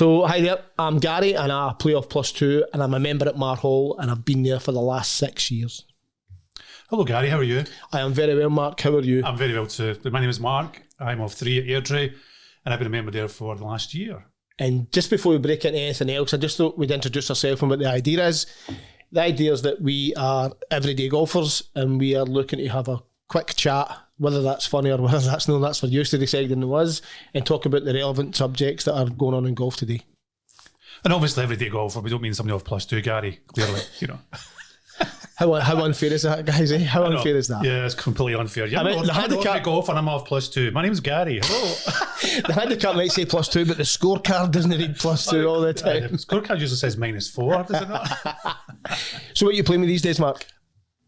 So, hi there, I'm Gary and I play off +2 and I'm a member at Mar Hall and I've been there for the last 6 years. Hello Gary, how are you? I am very well, Mark. How are you? I'm very well too. My name is Mark. I'm off 3 at Airdrie and I've been a member there for the last year. And just before we break into anything else, I just thought we'd introduce ourselves and what the idea is. The idea is that we are everyday golfers and we are looking to have a quick chat, whether that's funny or whether that's not, that's for you to decide than it was, and talk about the relevant subjects that are going on in golf today. And obviously everyday golfer, we don't mean somebody off +2, Gary, clearly, you know. How unfair is that, guys? Eh? How unfair is that? Yeah, it's completely unfair. Yeah, I'm the handicap golf and I'm off +2. My name's Gary. Hello. The handicap might say +2, but the scorecard doesn't read +2 all the time. The scorecard usually says -4, does it not? So what are you playing with these days, Mark?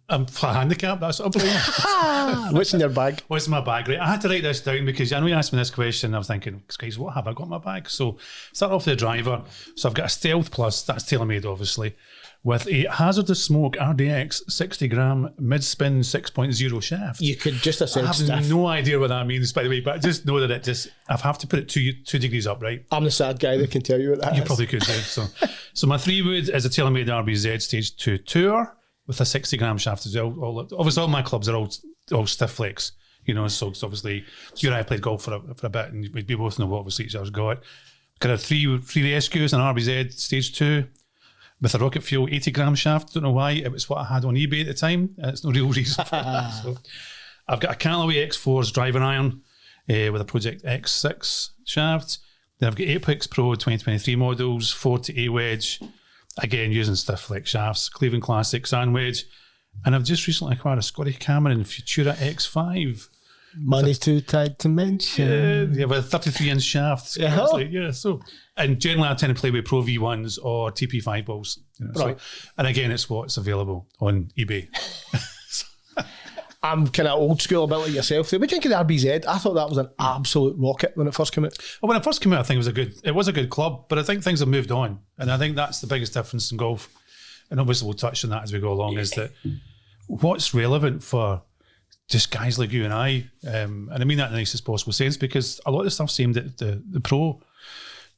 I'm handicap, that's what I'm playing. What's in your bag? What's in my bag? Right, I had to write this down because I know you asked me this question. I was thinking, guys, what have I got in my bag? So start off with the driver. So I've got a Stealth Plus, that's TaylorMade obviously, with a Hazardous Smoke RDX 60 gram mid-spin 6.0 shaft. You could just have said I have no idea what that means, by the way, but I just know that I have to put it 2 degrees up, right? I'm the sad guy that can tell you what that is. You probably could do. So my 3-wood is a TaylorMade RBZ Stage 2 Tour with a 60 gram shaft as well. Obviously, all my clubs are all stiff flakes, you know, so it's obviously, you and I played golf for a bit and we both know what obviously each other's got. Got a 3 rescues, an RBZ Stage 2, with a rocket fuel 80 gram shaft. Don't know why, it was what I had on eBay at the time. It's no real reason for it. So I've got a Callaway X4's driving iron with a Project X6 shaft. Then I've got Apex Pro 2023 models, 40 A wedge, again using stiff flex shafts, Cleveland Classic sand wedge. And I've just recently acquired a Scotty Cameron Futura X5. Money's too tight to mention. Yeah, with a 33-inch shaft. Yeah, so. And generally I tend to play with Pro V1s or TP5 balls. You know, right. So, and again, it's what's available on eBay. I'm kind of old school a bit like yourself. What do you think of the RBZ? I thought that was an absolute rocket when it first came out. Well, when it first came out, I think it was a good club, but I think things have moved on. And I think that's the biggest difference in golf. And obviously we'll touch on that as we go along, is that what's relevant for just guys like you and I, and I mean that in the nicest possible sense, because a lot of the stuff's aimed at the pro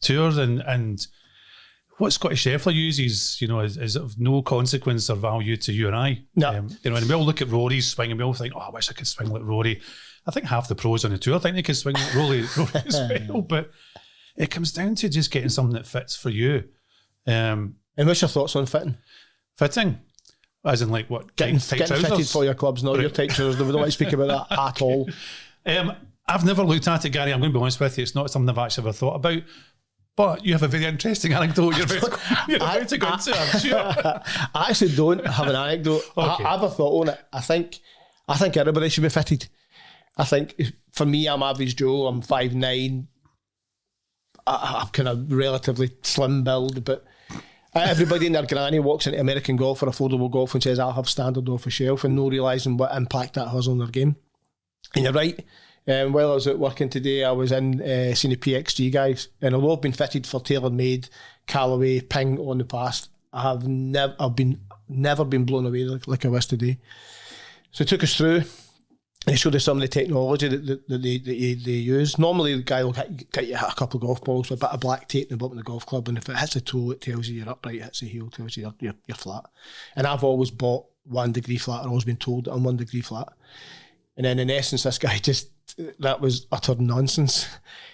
tours and what Scotty Scheffler uses, you know, is of no consequence or value to you and I. No. You know, and we all look at Rory's swing and we all think, oh, I wish I could swing like Rory. I think half the pros on the tour think they could swing like Rory as well, but it comes down to just getting something that fits for you. And what's your thoughts on fitting? Fitting? As in like what? Getting tight fitted for your clubs, not your tight trousers. We don't want to speak about that at all. I've never looked at it, Gary. I'm going to be honest with you. It's not something I've actually ever thought about. But you have a very interesting anecdote you're about to go into, I'm sure. I actually don't have an anecdote. Okay. I have a thought on it. I think everybody should be fitted. I think for me, I'm average Joe. I'm 5'9". I'm kind of relatively slim build, but everybody and their granny walks into American Golf or Affordable Golf and says, I'll have standard off the shelf, and no realising what impact that has on their game. And you're right. While I was out working today, I was in seeing the PXG guys, and although I've been fitted for TaylorMade, Callaway, Ping on the past, I've never been blown away like I was today. So they took us through. They showed us some of the technology that they use. Normally, the guy will get you a couple of golf balls with a bit of black tape in the bottom of the golf club, and if it hits the toe, it tells you you're upright. It hits the heel, it tells you you're flat. And I've always bought 1 degree flat. I've always been told that I'm 1 degree flat. And then in essence, this guy that was utter nonsense.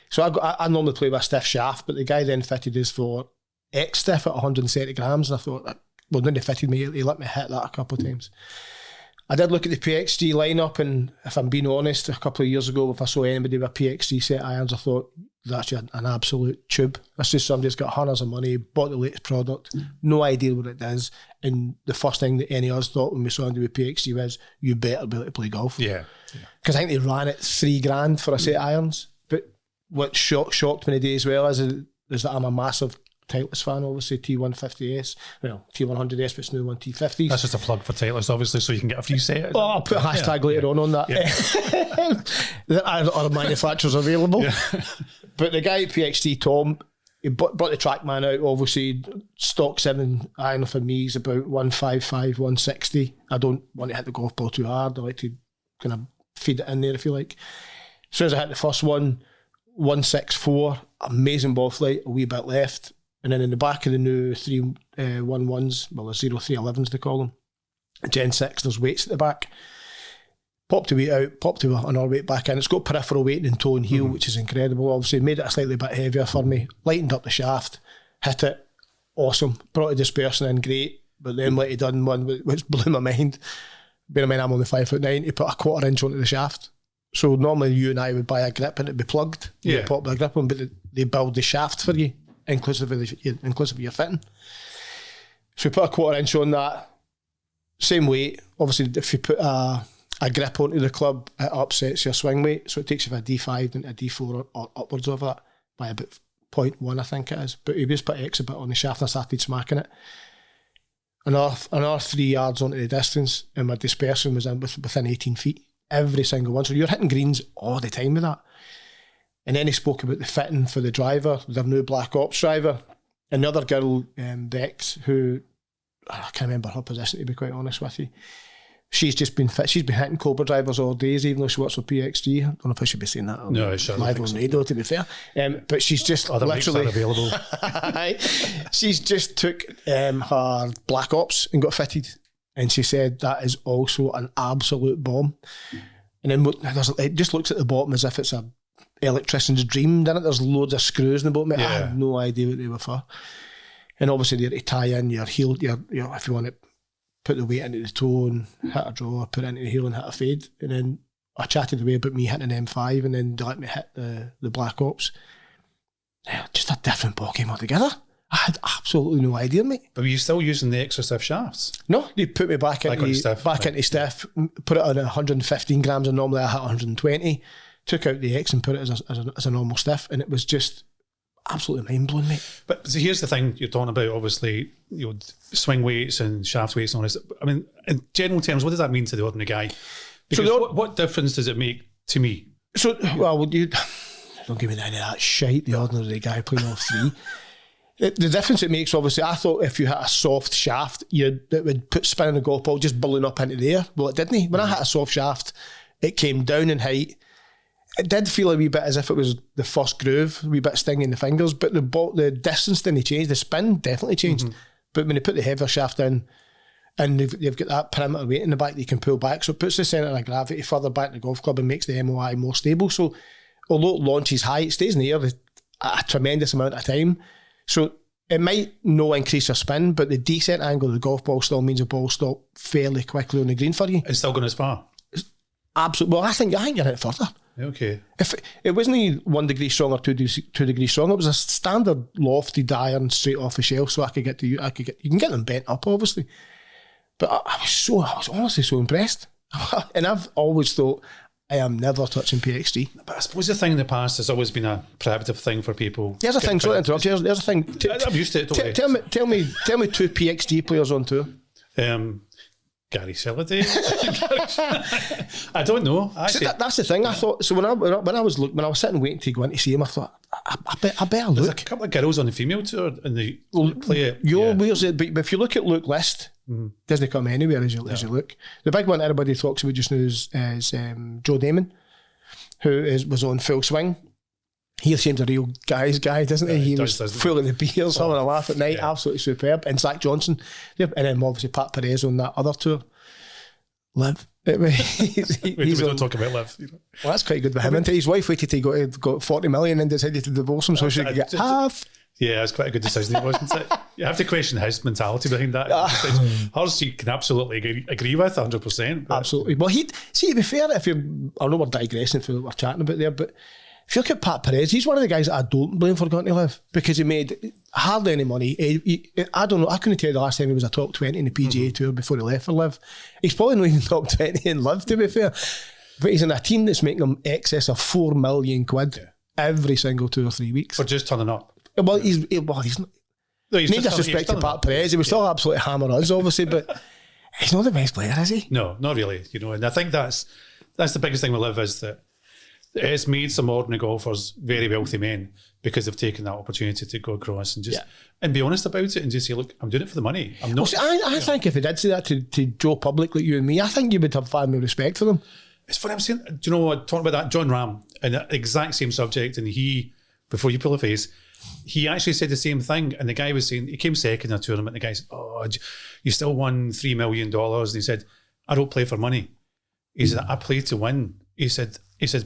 So I normally play with a stiff shaft, but the guy then fitted us for X stiff at 170 grams, and I thought, well, then he fitted me. He let me hit that a couple of times. I did look at the PXG lineup, and if I'm being honest, a couple of years ago, if I saw anybody with a PXG set of irons, I thought, that's an absolute tube. That's just somebody that's got hundreds of money, bought the latest product, no idea what it does. And the first thing that any of us thought when we saw somebody with PXG was, you better be able to play golf. Yeah. Because I think they ran it $3,000 for a set of irons. But what shocked me today as well is that I'm a massive Titleist fan, obviously, T150S. Well, T100S, but it's new one, T50s. That's just a plug for Titleist, obviously, so you can get a free set. Oh, I'll put a hashtag later on that. There are manufacturers available. Yeah. But the guy at PXT, Tom, he brought the TrackMan out, obviously. Stock 7 iron for me is about 155, 160. I don't want to hit the golf ball too hard. I like to kind of feed it in there, if you like. As soon as I hit the first one, 164, amazing ball flight, a wee bit left, and then in the back of the new 311s, well, the 0311s they call them, Gen 6, there's weights at the back. Popped the weight out, popped another weight back in. It's got peripheral weight in toe and heel, which is incredible. Obviously, made it a slightly bit heavier for me. Lightened up the shaft, hit it, awesome. Brought the dispersion in, great. But then what he done, one which blew my mind, bear in mind I'm only 5'9", he put a 1/4 inch onto the shaft. So normally you and I would buy a grip and it'd be plugged. You'd pop the grip on, but they build the shaft for you, inclusive of your fitting. So we put a 1/4 inch on that. Same weight. Obviously, if you put a grip onto the club, it upsets your swing weight. So it takes you from a D5 into a D4 or upwards of that by about 0.1, I think it is. But he just put X a bit on the shaft and I started smacking it. Another 3 yards onto the distance, and my dispersion was within 18 feet. Every single one. So you're hitting greens all the time with that. And then he spoke about the fitting for the driver, their new Black Ops driver. Another girl, Bex, who I can't remember her position, to be quite honest with you. She's just been fit. She's been hitting Cobra drivers all days, even though she works for PXG. I don't know if I should be saying that live on radio, to be fair. But she's just other literally available. She's just took her Black Ops and got fitted, and she said that is also an absolute bomb. And then it just looks at the bottom as if it's a electrician's dream, doesn't it? There's loads of screws in the bottom. I had no idea what they were for. And obviously they're to tie in your heel, your if you want to put the weight into the toe and hit a draw, put it into the heel and hit a fade. And then I chatted away about me hitting an M5 and then they let me hit the Black Ops. Yeah, just a different ball game altogether. I had absolutely no idea, mate. But were you still using the extra stiff shafts? No, they put me back into stiff, put it on 115 grams and normally I hit 120. Took out the X and put it as a normal stiff, and it was just absolutely mind blowing, mate. But so here's the thing you're talking about. Obviously, swing weights and shaft weights and all this. I mean, in general terms, what does that mean to the ordinary guy? Because what difference does it make to me? So, well, you don't give me any of that shite. The ordinary guy playing off three. The difference it makes, obviously, I thought if you hit a soft shaft, it would put spin in the golf ball just balloon up into the air. Well, it didn't. When I hit a soft shaft, it came down in height. It did feel a wee bit as if it was the first groove, a wee bit stinging the fingers, but the distance didn't change. The spin definitely changed. Mm-hmm. But when they put the heavier shaft in, and they've got that perimeter weight in the back that you can pull back, so it puts the centre of gravity further back in the golf club and makes the MOI more stable. So although it launches high, it stays in the air a tremendous amount of time. So it might no increase your spin, but the descent angle of the golf ball still means the ball stop fairly quickly on the green for you. It's still going as far? Absolutely. Well, I think you're in it further. Okay. If it wasn't 1 degree strong or 2 degrees strong, it was a standard lofted iron straight off the shelf, so you can get them bent up, obviously. But I was honestly so impressed. And I've always thought I am never touching PXG. But I suppose the thing in the past has always been a prohibitive thing for people. There's a thing, sorry to interrupt you, there's a thing. I'm used to it. Tell me 2 PXG players on tour. Gary Selladay. I don't know. See, that's the thing. I thought so when I was sitting waiting to go in to see him. I thought I better look. There's a couple of girls on the female tour and they play it. Where's it? But if you look at Luke List, doesn't come anywhere as you look. The big one everybody talks about just now is Joe Damon, who was on Full Swing. He seems a real guy's guy, doesn't he? He was full of the beers, having a laugh at night, absolutely superb. And Zach Johnson, and then obviously Pat Perez on that other tour. Liv. We don't talk about Liv. Well, that's quite good with him. And his wife waited till he got 40 million and decided to divorce him so she could get half. Yeah, it's quite a good decision, wasn't it? You have to question his mentality behind that. Hers you can absolutely agree with 100%. Absolutely. Well, to be fair, I know we're digressing for what we're chatting about there, but if you look at Pat Perez, he's one of the guys that I don't blame for going to Live because he made hardly any money. I don't know, I couldn't tell you the last time he was a top 20 in the PGA Tour before he left for Live. He's probably not even top 20 in Live, to be fair. But he's in a team that's making him excess of 4 million quid every single 2 or 3 weeks. For just turning up. Well, he's not. No disrespect to Pat Perez. He would still absolutely hammer us, obviously, but he's not the best player, is he? No, not really. And I think that's the biggest thing with Live is that it's made some ordinary golfers very wealthy men because they've taken that opportunity to go across and just and be honest about it and just say, look, I'm doing it for the money. I'm not. Well, I think if he did say that to Joe Public like you and me, I think you would have far more respect for them. It's funny, I'm saying, do you know what, talking about that, John Ram, and the exact same subject, and he before you pull a face, he actually said the same thing. And the guy was saying, he came second in a tournament. And the guy said, oh, you still won $3 million. And he said, I don't play for money. He said, I play to win. He said,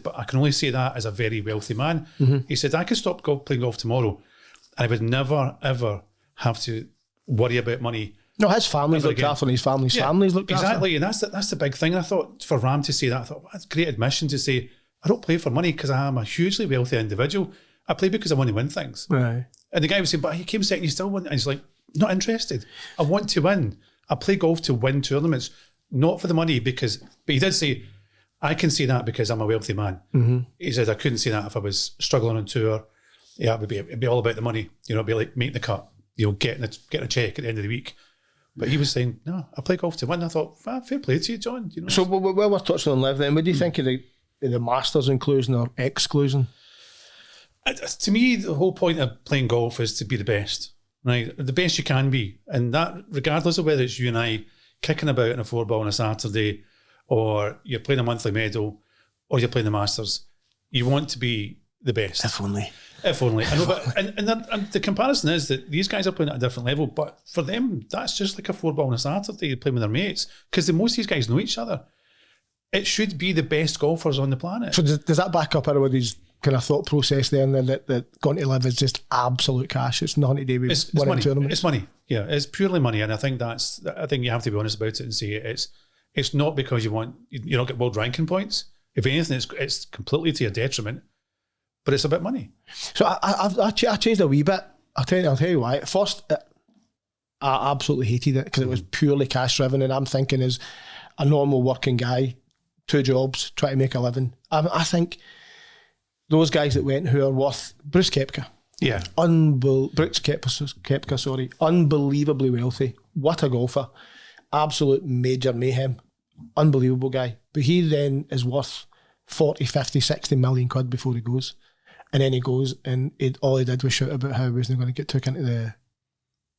but I can only say that as a very wealthy man. He said, I could stop playing golf tomorrow and I would never, ever have to worry about money. No, his family's looked after and his family's looked after. Exactly, and that's the big thing. I thought for Ram to say that, I thought, well, that's great admission to say, I don't play for money because I am a hugely wealthy individual. I play because I want to win things. Right. And the guy was saying, but he came second, you still won. And he's like, not interested. I want to win. I play golf to win tournaments, not for the money but he did say, I can say that because I'm a wealthy man. He said, I couldn't say that if I was struggling on tour. Yeah, it'd be all about the money. It'd be like making the cut, getting a check at the end of the week. But he was saying, no, I play golf to win. I thought, fair play to you, John. So while we're touching on live then, what do you think of the Masters inclusion or exclusion? To me, the whole point of playing golf is to be the best, right? The best you can be. And that, regardless of whether it's you and I kicking about in a 4-ball on a Saturday, or you're playing a monthly medal, or you're playing the Masters, you want to be the best. If only. I know, but and the comparison is that these guys are playing at a different level, but for them, that's just like a 4-ball on a Saturday playing with their mates, because most of these guys know each other. It should be the best golfers on the planet. So does that back up everybody's kind of thought process then that going to live is just absolute cash? It's nothing to do with winning tournaments. It's money. Yeah, it's purely money, and I think you have to be honest about it and say it's not because you don't get world ranking points. If anything, it's completely to your detriment. But it's about money. So I changed a wee bit. I'll tell you why. At first, I absolutely hated it because it was purely cash driven, and I'm thinking as a normal working guy, 2 jobs, trying to make a living. I think those guys that went who are worth Bruce Koepka. Yeah. Bruce Koepka, sorry. Unbelievably wealthy. What a golfer. Absolute major mayhem. Unbelievable guy. But he then is worth 40, 50, 60 million quid before he goes. And then he goes and all he did was shout about how he wasn't going to get took into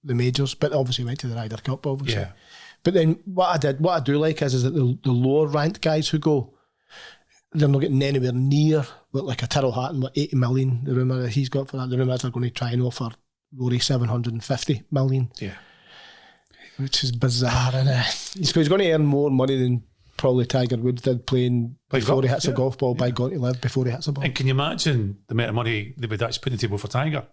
the majors, but obviously went to the Ryder Cup, obviously. Yeah. But then what I do like is that the lower ranked guys who go, they're not getting anywhere near like a Tyrrell Hatton, 80 million, the rumour that he's got for that. The rumour they're going to try and offer Rory 750 million. Yeah. Which is bizarre, isn't it? He's going to earn more money than probably Tiger Woods did playing before he hits a golf ball by going to live before he hits a ball. And can you imagine the amount of money they would actually put on the table for Tiger?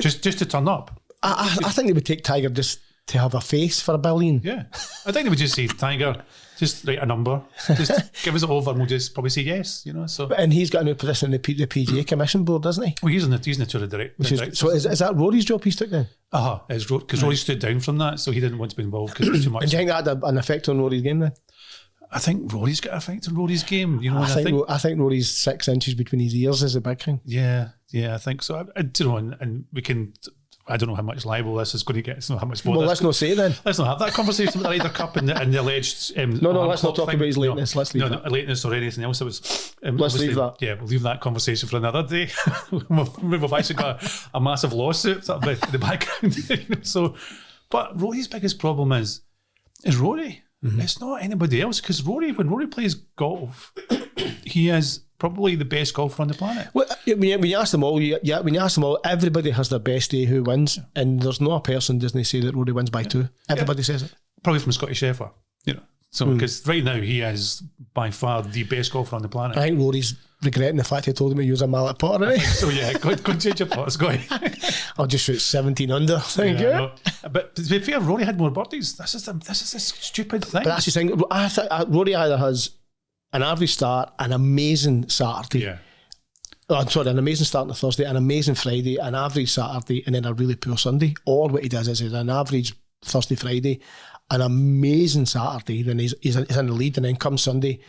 Just to turn up. I think they would take Tiger just to have a face for $1 billion. Yeah. I think they would just say, Tiger, just write a number. Just give us it over and we'll just probably say yes, So. And he's got a new position in the PGA Commission Board, doesn't he? Well, he's in the tour of director. So is that Rory's job he's took then? Because Rory stood down from that, so he didn't want to be involved because it was too much. And do you think that had an effect on Rory's game then? I think Rory's got an effect on Rory's game. I think Rory's 6 inches between his ears is a big thing. Yeah, I think so. And we can. I don't know how much liable this is going to get. It's not how much more. Well, let's not say it then. Let's not have that conversation with the Ryder Cup and the alleged. No, let's not talk about his lateness. Let's leave that. Lateness or anything else. It was. Let's leave that. Yeah, we'll leave that conversation for another day. We've actually got a massive lawsuit up in the background. So, but Rory's biggest problem is Rory. Mm-hmm. It's not anybody else, because when Rory plays golf, he is probably the best golfer on the planet. Well, when you ask them all, everybody has their best day who wins, and there's no person doesn't say that Rory wins by 2. Everybody says it. Probably from Scottish effort, So because right now he is by far the best golfer on the planet. I think Rory's regretting the fact he told him to use a mallet putter, right? So go and change your putters, go ahead. I'll just shoot 17 under. Thank you. But to be fair, Rory had more birdies. This is a stupid thing. But that's the thing. I think Rory either has an average start, an amazing Saturday. Yeah. An amazing start on a Thursday, an amazing Friday, an average Saturday, and then a really poor Sunday. Or what he does is an average Thursday, Friday, an amazing Saturday, then he's in the lead, and then come Sunday,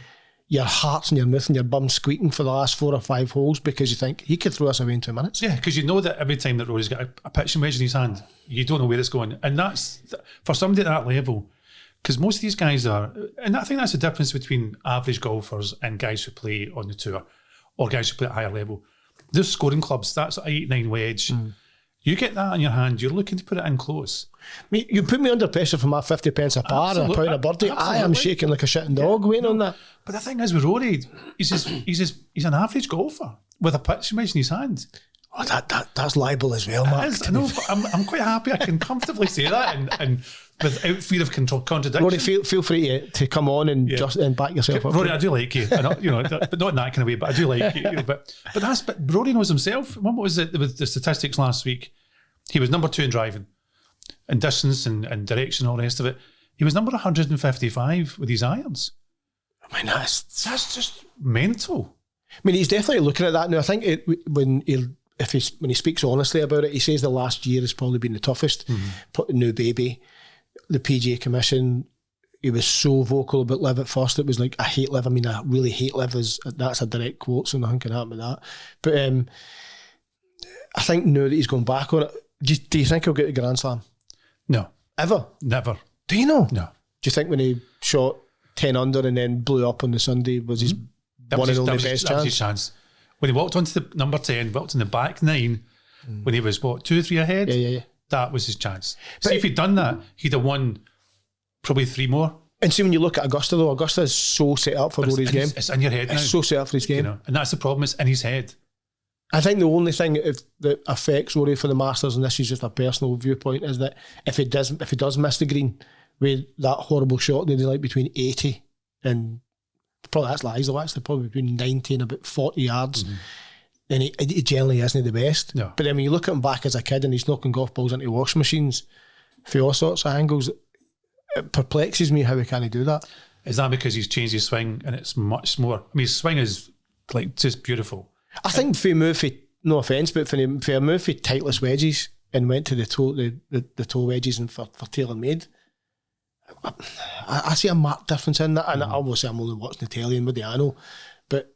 your heart's in your mouth and your bum squeaking for the last 4 or 5 holes because you think he could throw us away in 2 minutes. Yeah, because you know that every time that Rory's got a pitching wedge in his hand, you don't know where it's going. And that's, for somebody at that level, because most of these guys are, and I think that's the difference between average golfers and guys who play on the tour or guys who play at higher level. There's scoring clubs, that's 8-9 wedge. You get that in your hand, you're looking to put it in close. You put me under pressure for my 50 pence a par and a pound of birdie. I am shaking like a shitting dog waiting on that. But the thing is with Rory, he's an average golfer with a pitching wedge in his hand. Oh, that's libel as well, Mark. I know, but I'm quite happy I can comfortably say that and without fear of contradiction. Rory, feel free to come on and back yourself up. Rory, I do like you. I know, but not in that kind of way, but I do like you. But Rory knows himself. What was it with the statistics last week? He was number 2 in driving and distance and direction and all the rest of it. He was number 155 with his irons. I mean, that's just mental. I mean, he's definitely looking at that now. I think when he speaks honestly about it, he says the last year has probably been the toughest. Put the new baby, the PGA Commission. He was so vocal about Liv at first. It was like, I hate Liv. I mean, I really hate Liv. That's a direct quote, so nothing can happen with that. But I think now that he's gone back on it, do you think he'll get the Grand Slam? No. Ever? Never. Do you know? No. Do you think when he shot 10 under and then blew up on the Sunday was his one and only best chance? That was his chance. When he walked onto the number 10, walked in the back 9, when he was, 2 or 3 ahead? Yeah. That was his chance. But see, if he'd done that, he'd have won probably 3 more. And see, when you look at Augusta, though, Augusta is so set up for Rory's game. It's in your head now. It's so set up for his game. And that's the problem, it's in his head. I think the only thing that affects Rory for the Masters, and this is just a personal viewpoint, is that if he does miss the green with that horrible shot that they like between 80 and probably that's lies though, actually probably between 90 and about 40 yards, then he generally isn't the best. No. But then when you look at him back as a kid and he's knocking golf balls into washing machines for all sorts of angles, it perplexes me how he can't do that. Is that because he's changed his swing and it's much more? I mean, his swing is like just beautiful. I think if he moved, no offence, but if he moved for tightless wedges and went to the toe wedges and for tailor-made, I see a marked difference in that. And obviously I'm only watching the telly and with the Ano, but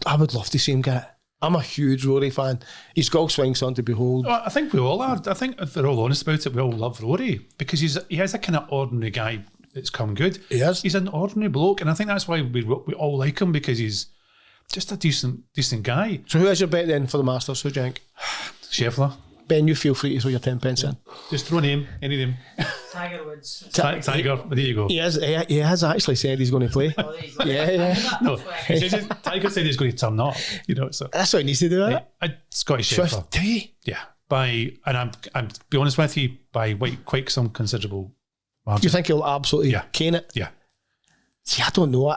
I would love to see him get it. I'm a huge Rory fan. His golf swing's on to behold. Well, I think we all are. I think if we're all honest about it, we all love Rory because he is a kind of ordinary guy that's come good. He is. He's an ordinary bloke, and I think that's why we all like him because he's just a decent guy. So who is your bet then for the Masters? Who do you think? Scheffler. Ben, you feel free to throw your 10 pence in. Just throw a name, any name. Tiger Woods. Tiger, there you go. He has actually said he's going to play. Oh, there you go. Yeah. No, Tiger said he's going to turn up. So that's what he needs to do. Scottish Scheffler. Do you? Yeah, I'm to be honest with you, by quite some considerable margin. Do you think he'll absolutely cane it? Yeah. See, I don't know.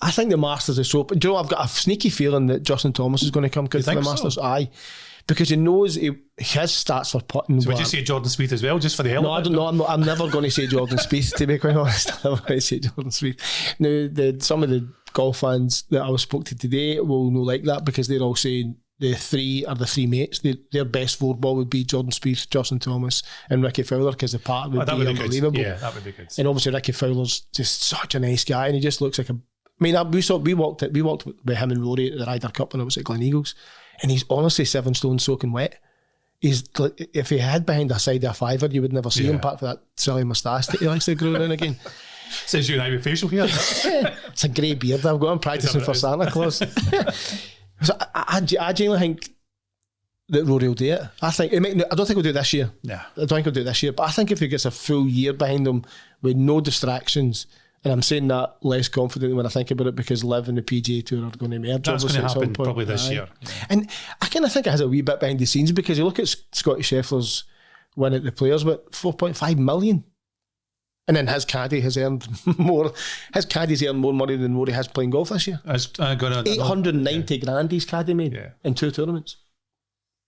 I think the Masters is so. Do you know? I've got a sneaky feeling that Justin Thomas is going to come good for the Masters. So? Aye. Because he knows his stats for putting. So would you say Jordan Spieth as well, just for the hell of it? No, I don't know. I'm never going to say Jordan Spieth, to be quite honest. I'm never going to say Jordan Spieth. Now, some of the golf fans that I spoke to today will know like that because they're all saying the three mates. Their best 4-ball would be Jordan Spieth, Justin Thomas, and Ricky Fowler because the part would be unbelievable. Yeah, that would be good. And obviously Ricky Fowler's just such a nice guy, and he just looks like a. I mean, we walked with him and Rory at the Ryder Cup when it was at Gleneagles, and he's honestly 7 stone soaking wet. He's if he had behind a side of a 5er, you would never see him apart from that silly moustache that he likes to grow in again. Says you and I with facial hair. It's a grey beard I've got. I'm practicing for Santa Claus. So I genuinely think that Rory will do it. I don't think he'll do it this year. Yeah. I don't think he'll do it this year. But I think if he gets a full year behind him with no distractions, and I'm saying that less confidently when I think about it because Liv and the PGA Tour are going to merge. That's going to happen probably this year. Yeah. And I kind of think it has a wee bit behind the scenes because you look at Scotty Scheffler's win at the Players with 4.5 million. And then his caddy has earned more. His caddy's earned more money than Rory has playing golf this year. 890 grand his caddy made in 2 tournaments.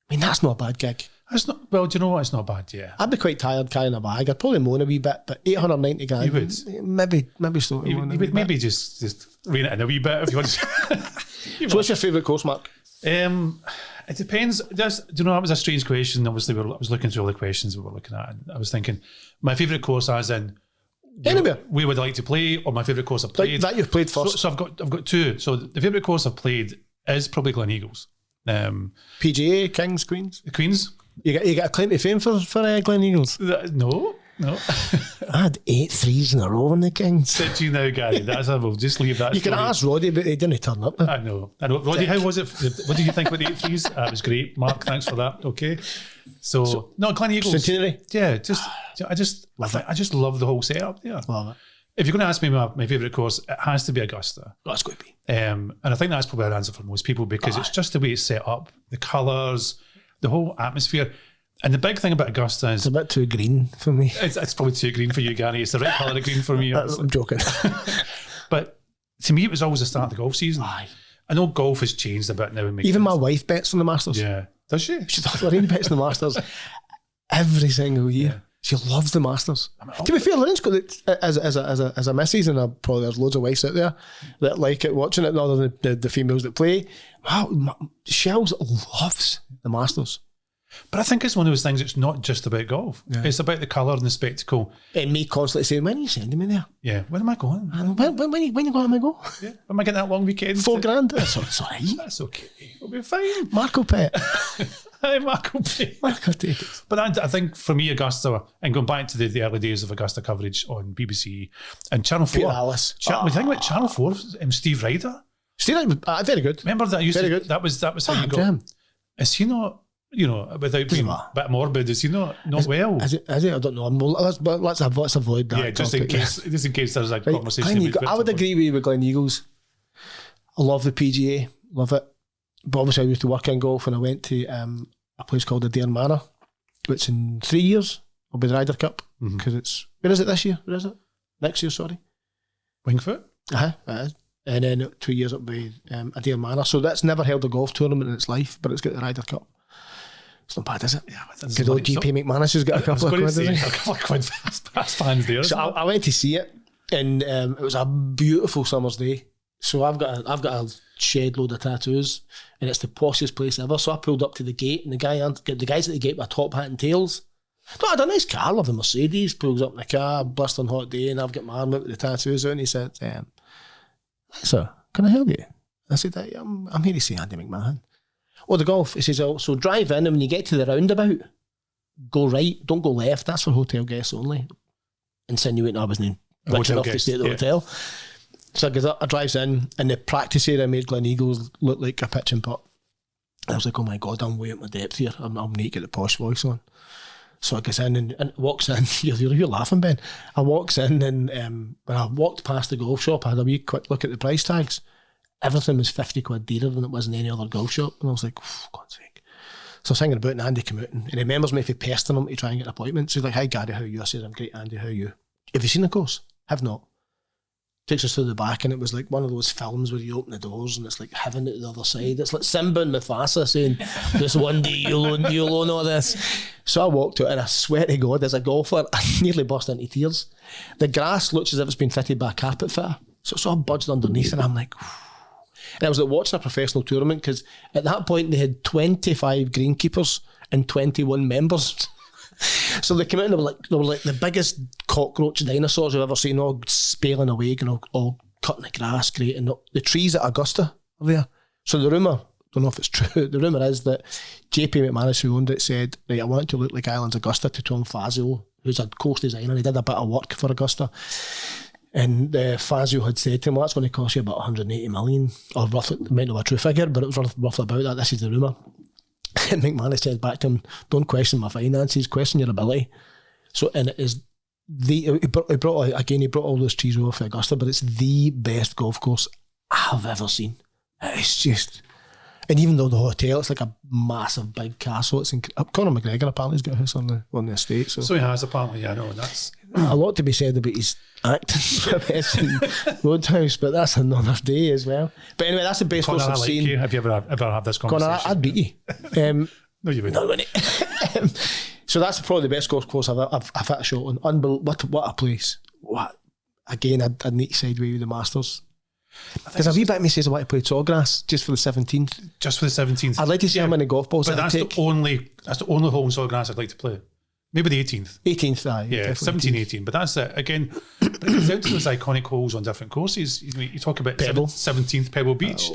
I mean, that's not a bad gig. It's not. Well, do you know what? It's not bad. Yeah, I'd be quite tired carrying a bag. I'd probably moan a wee bit, but 890 grand. You would maybe slow. You would maybe just rein it in a wee bit if you want. So, what's your favourite course, Mark? It depends. Do you know, that was a strange question. Obviously, I was looking through all the questions we were looking at, and I was thinking my favourite course, as in anywhere we would like to play, or my favourite course I've played. That you've played first. So I've got 2. So the favourite course I've played is probably Gleneagles. PGA, Kings, Queens. The Queens. You got a claim to fame for Gleneagles? No. I had 8 threes in a row on the Kings. Said you now, Gary. We'll just leave that. You can ask Roddy, but he didn't turn up. I know. Roddy, how was it? What did you think about the 8 threes? It was great. Mark, thanks for that. Okay. So no, Gleneagles. Centenary. Yeah, I just love the whole setup there. Love it. if you're going to ask me my favourite course, it has to be Augusta. That's going to be. And I think that's probably an answer for most people because it's just the way it's set up, the colours, the whole atmosphere. And the big thing about Augusta is... It's a bit too green for me. It's probably too green for you, Gary. It's the right colour of green for me. I'm joking. But to me, it was always the start of the golf season. Aye. I know golf has changed a bit now. Even my wife bets on the Masters. Yeah. Does she? Lorraine bets on the Masters every single year. Yeah. She loves the Masters. To be fair, Lorraine's got it as a missus, and probably there's loads of wives out there that like it watching it, other than the females that play. Wow, Shells loves the Masters. But I think it's one of those things, it's not just about golf. Yeah. It's about the colour and the spectacle. And me constantly saying, when are you sending me there? Yeah, when am I going? When you going to let me go? Yeah. Am I getting that long weekend? $4,000? That's all right. That's okay. We'll be fine. Marco Pet. Hey, Marco Pet. Marco take it. But I think for me, Augusta, and going back to the early days of Augusta coverage on BBC and Channel 4. Alice. We think about Channel 4, Steve Ryder. Steve Ryder, very good. Remember that? Very good. That was how you got him. Is he not... without being a bit morbid, is he not well? Is it? I don't know. Let's avoid that. Yeah, just in case there's a conversation. I would agree with Glen Eagles. I love the PGA, love it. But obviously I used to work in golf and I went to a place called Adair Manor, which in 3 years will be the Ryder Cup. Because it's... Where is it this year? Where is it? Next year, sorry. Wingfoot? It is. And then 2 years it'll be Adair Manor. So that's never held a golf tournament in its life, but it's got the Ryder Cup. It's not bad, is it? Yeah, good old GP McManus has got a couple of quid, hasn't he? A couple of quid past fans there. So I went to see it, and it was a beautiful summer's day. So I've got a shed load of tattoos, and it's the poshest place ever. So I pulled up to the gate, and the guys at the gate with a top hat and tails. No, I had a nice car, I love a Mercedes. Pulls up in the car, blistering hot day, and I've got my arm out with the tattoos out, and he said, "Sir, can I help you?" I said, "I'm here to see Andy McMahon." Oh, the golf. He says, so drive in, and when you get to the roundabout, go right, don't go left. That's for hotel guests only. Insinuating I wasn't rich enough to stay at the hotel. So I drives in, and the practice area made Glen Eagles look like a pitch and putt. I was like, oh my God, I'm way at my depth here. I'm need to get the posh voice on. So I goes in and walks in. You're laughing, Ben. I walks in, and when I walked past the golf shop, I had a wee quick look at the price tags. Everything was 50 quid dearer than it was in any other golf shop. And I was like, oh, God's sake. So I was thinking about it, and Andy came out, and he remembers me if he pestering him to try and get an appointment. So he's like, hi Gary, how are you? I said, I'm great, Andy, how are you? Have you seen the course? Have not. Takes us through the back, and it was like one of those films where you open the doors and it's like heaven at the other side. It's like Simba and Mufasa saying, this one day you'll own all this. So I walked out, and I swear to God, as a golfer, I nearly burst into tears. The grass looks as if it's been fitted by a carpet fitter. So it's all budged underneath, and I'm like, whew. And I was like watching a professional tournament, because at that point they had 25 greenkeepers and 21 members. So they came out, and they were like the biggest cockroach dinosaurs I've ever seen, all spaling away and all cutting the grass great. And the trees at Augusta are there. So the rumour, don't know if it's true, the rumour is that JP McManus, who owned it, said, right, I want it to look like Islands Augusta, to Tom Fazio, who's a course designer. He did a bit of work for Augusta. And Fazio had said to him, well, that's going to cost you about 180 million, or roughly, it might not be a true figure, but it was roughly about that. This is the rumour. And McManus said back to him, don't question my finances, question your ability. So, and it is he brought all those trees over for Augusta, but it's the best golf course I've ever seen. It's just, and even though the hotel, it's like a massive big castle. It's Conor McGregor apparently has got a house on the estate. So he has, apparently, yeah, I know. That's a lot to be said about his acting in Roadhouse, but that's another day as well. But anyway, that's the best course I've seen. You. Have you ever had this conversation? Conor, I'd beat you. No, you wouldn't. No, wouldn't. So that's probably the best golf course I've hit a shot on. What a place. What? Again, I'd need to side with the Masters. There's a wee bit of me says I want to play Sawgrass just for the 17th. Just for the 17th. I'd like to see how many golf balls but that's the only hole in Sawgrass I'd like to play. Maybe the 18th. 18th, aye. Yeah, 17, 18. But that's it. Again, it comes down to those iconic holes on different courses. You talk about Pebble. 17th Pebble Beach.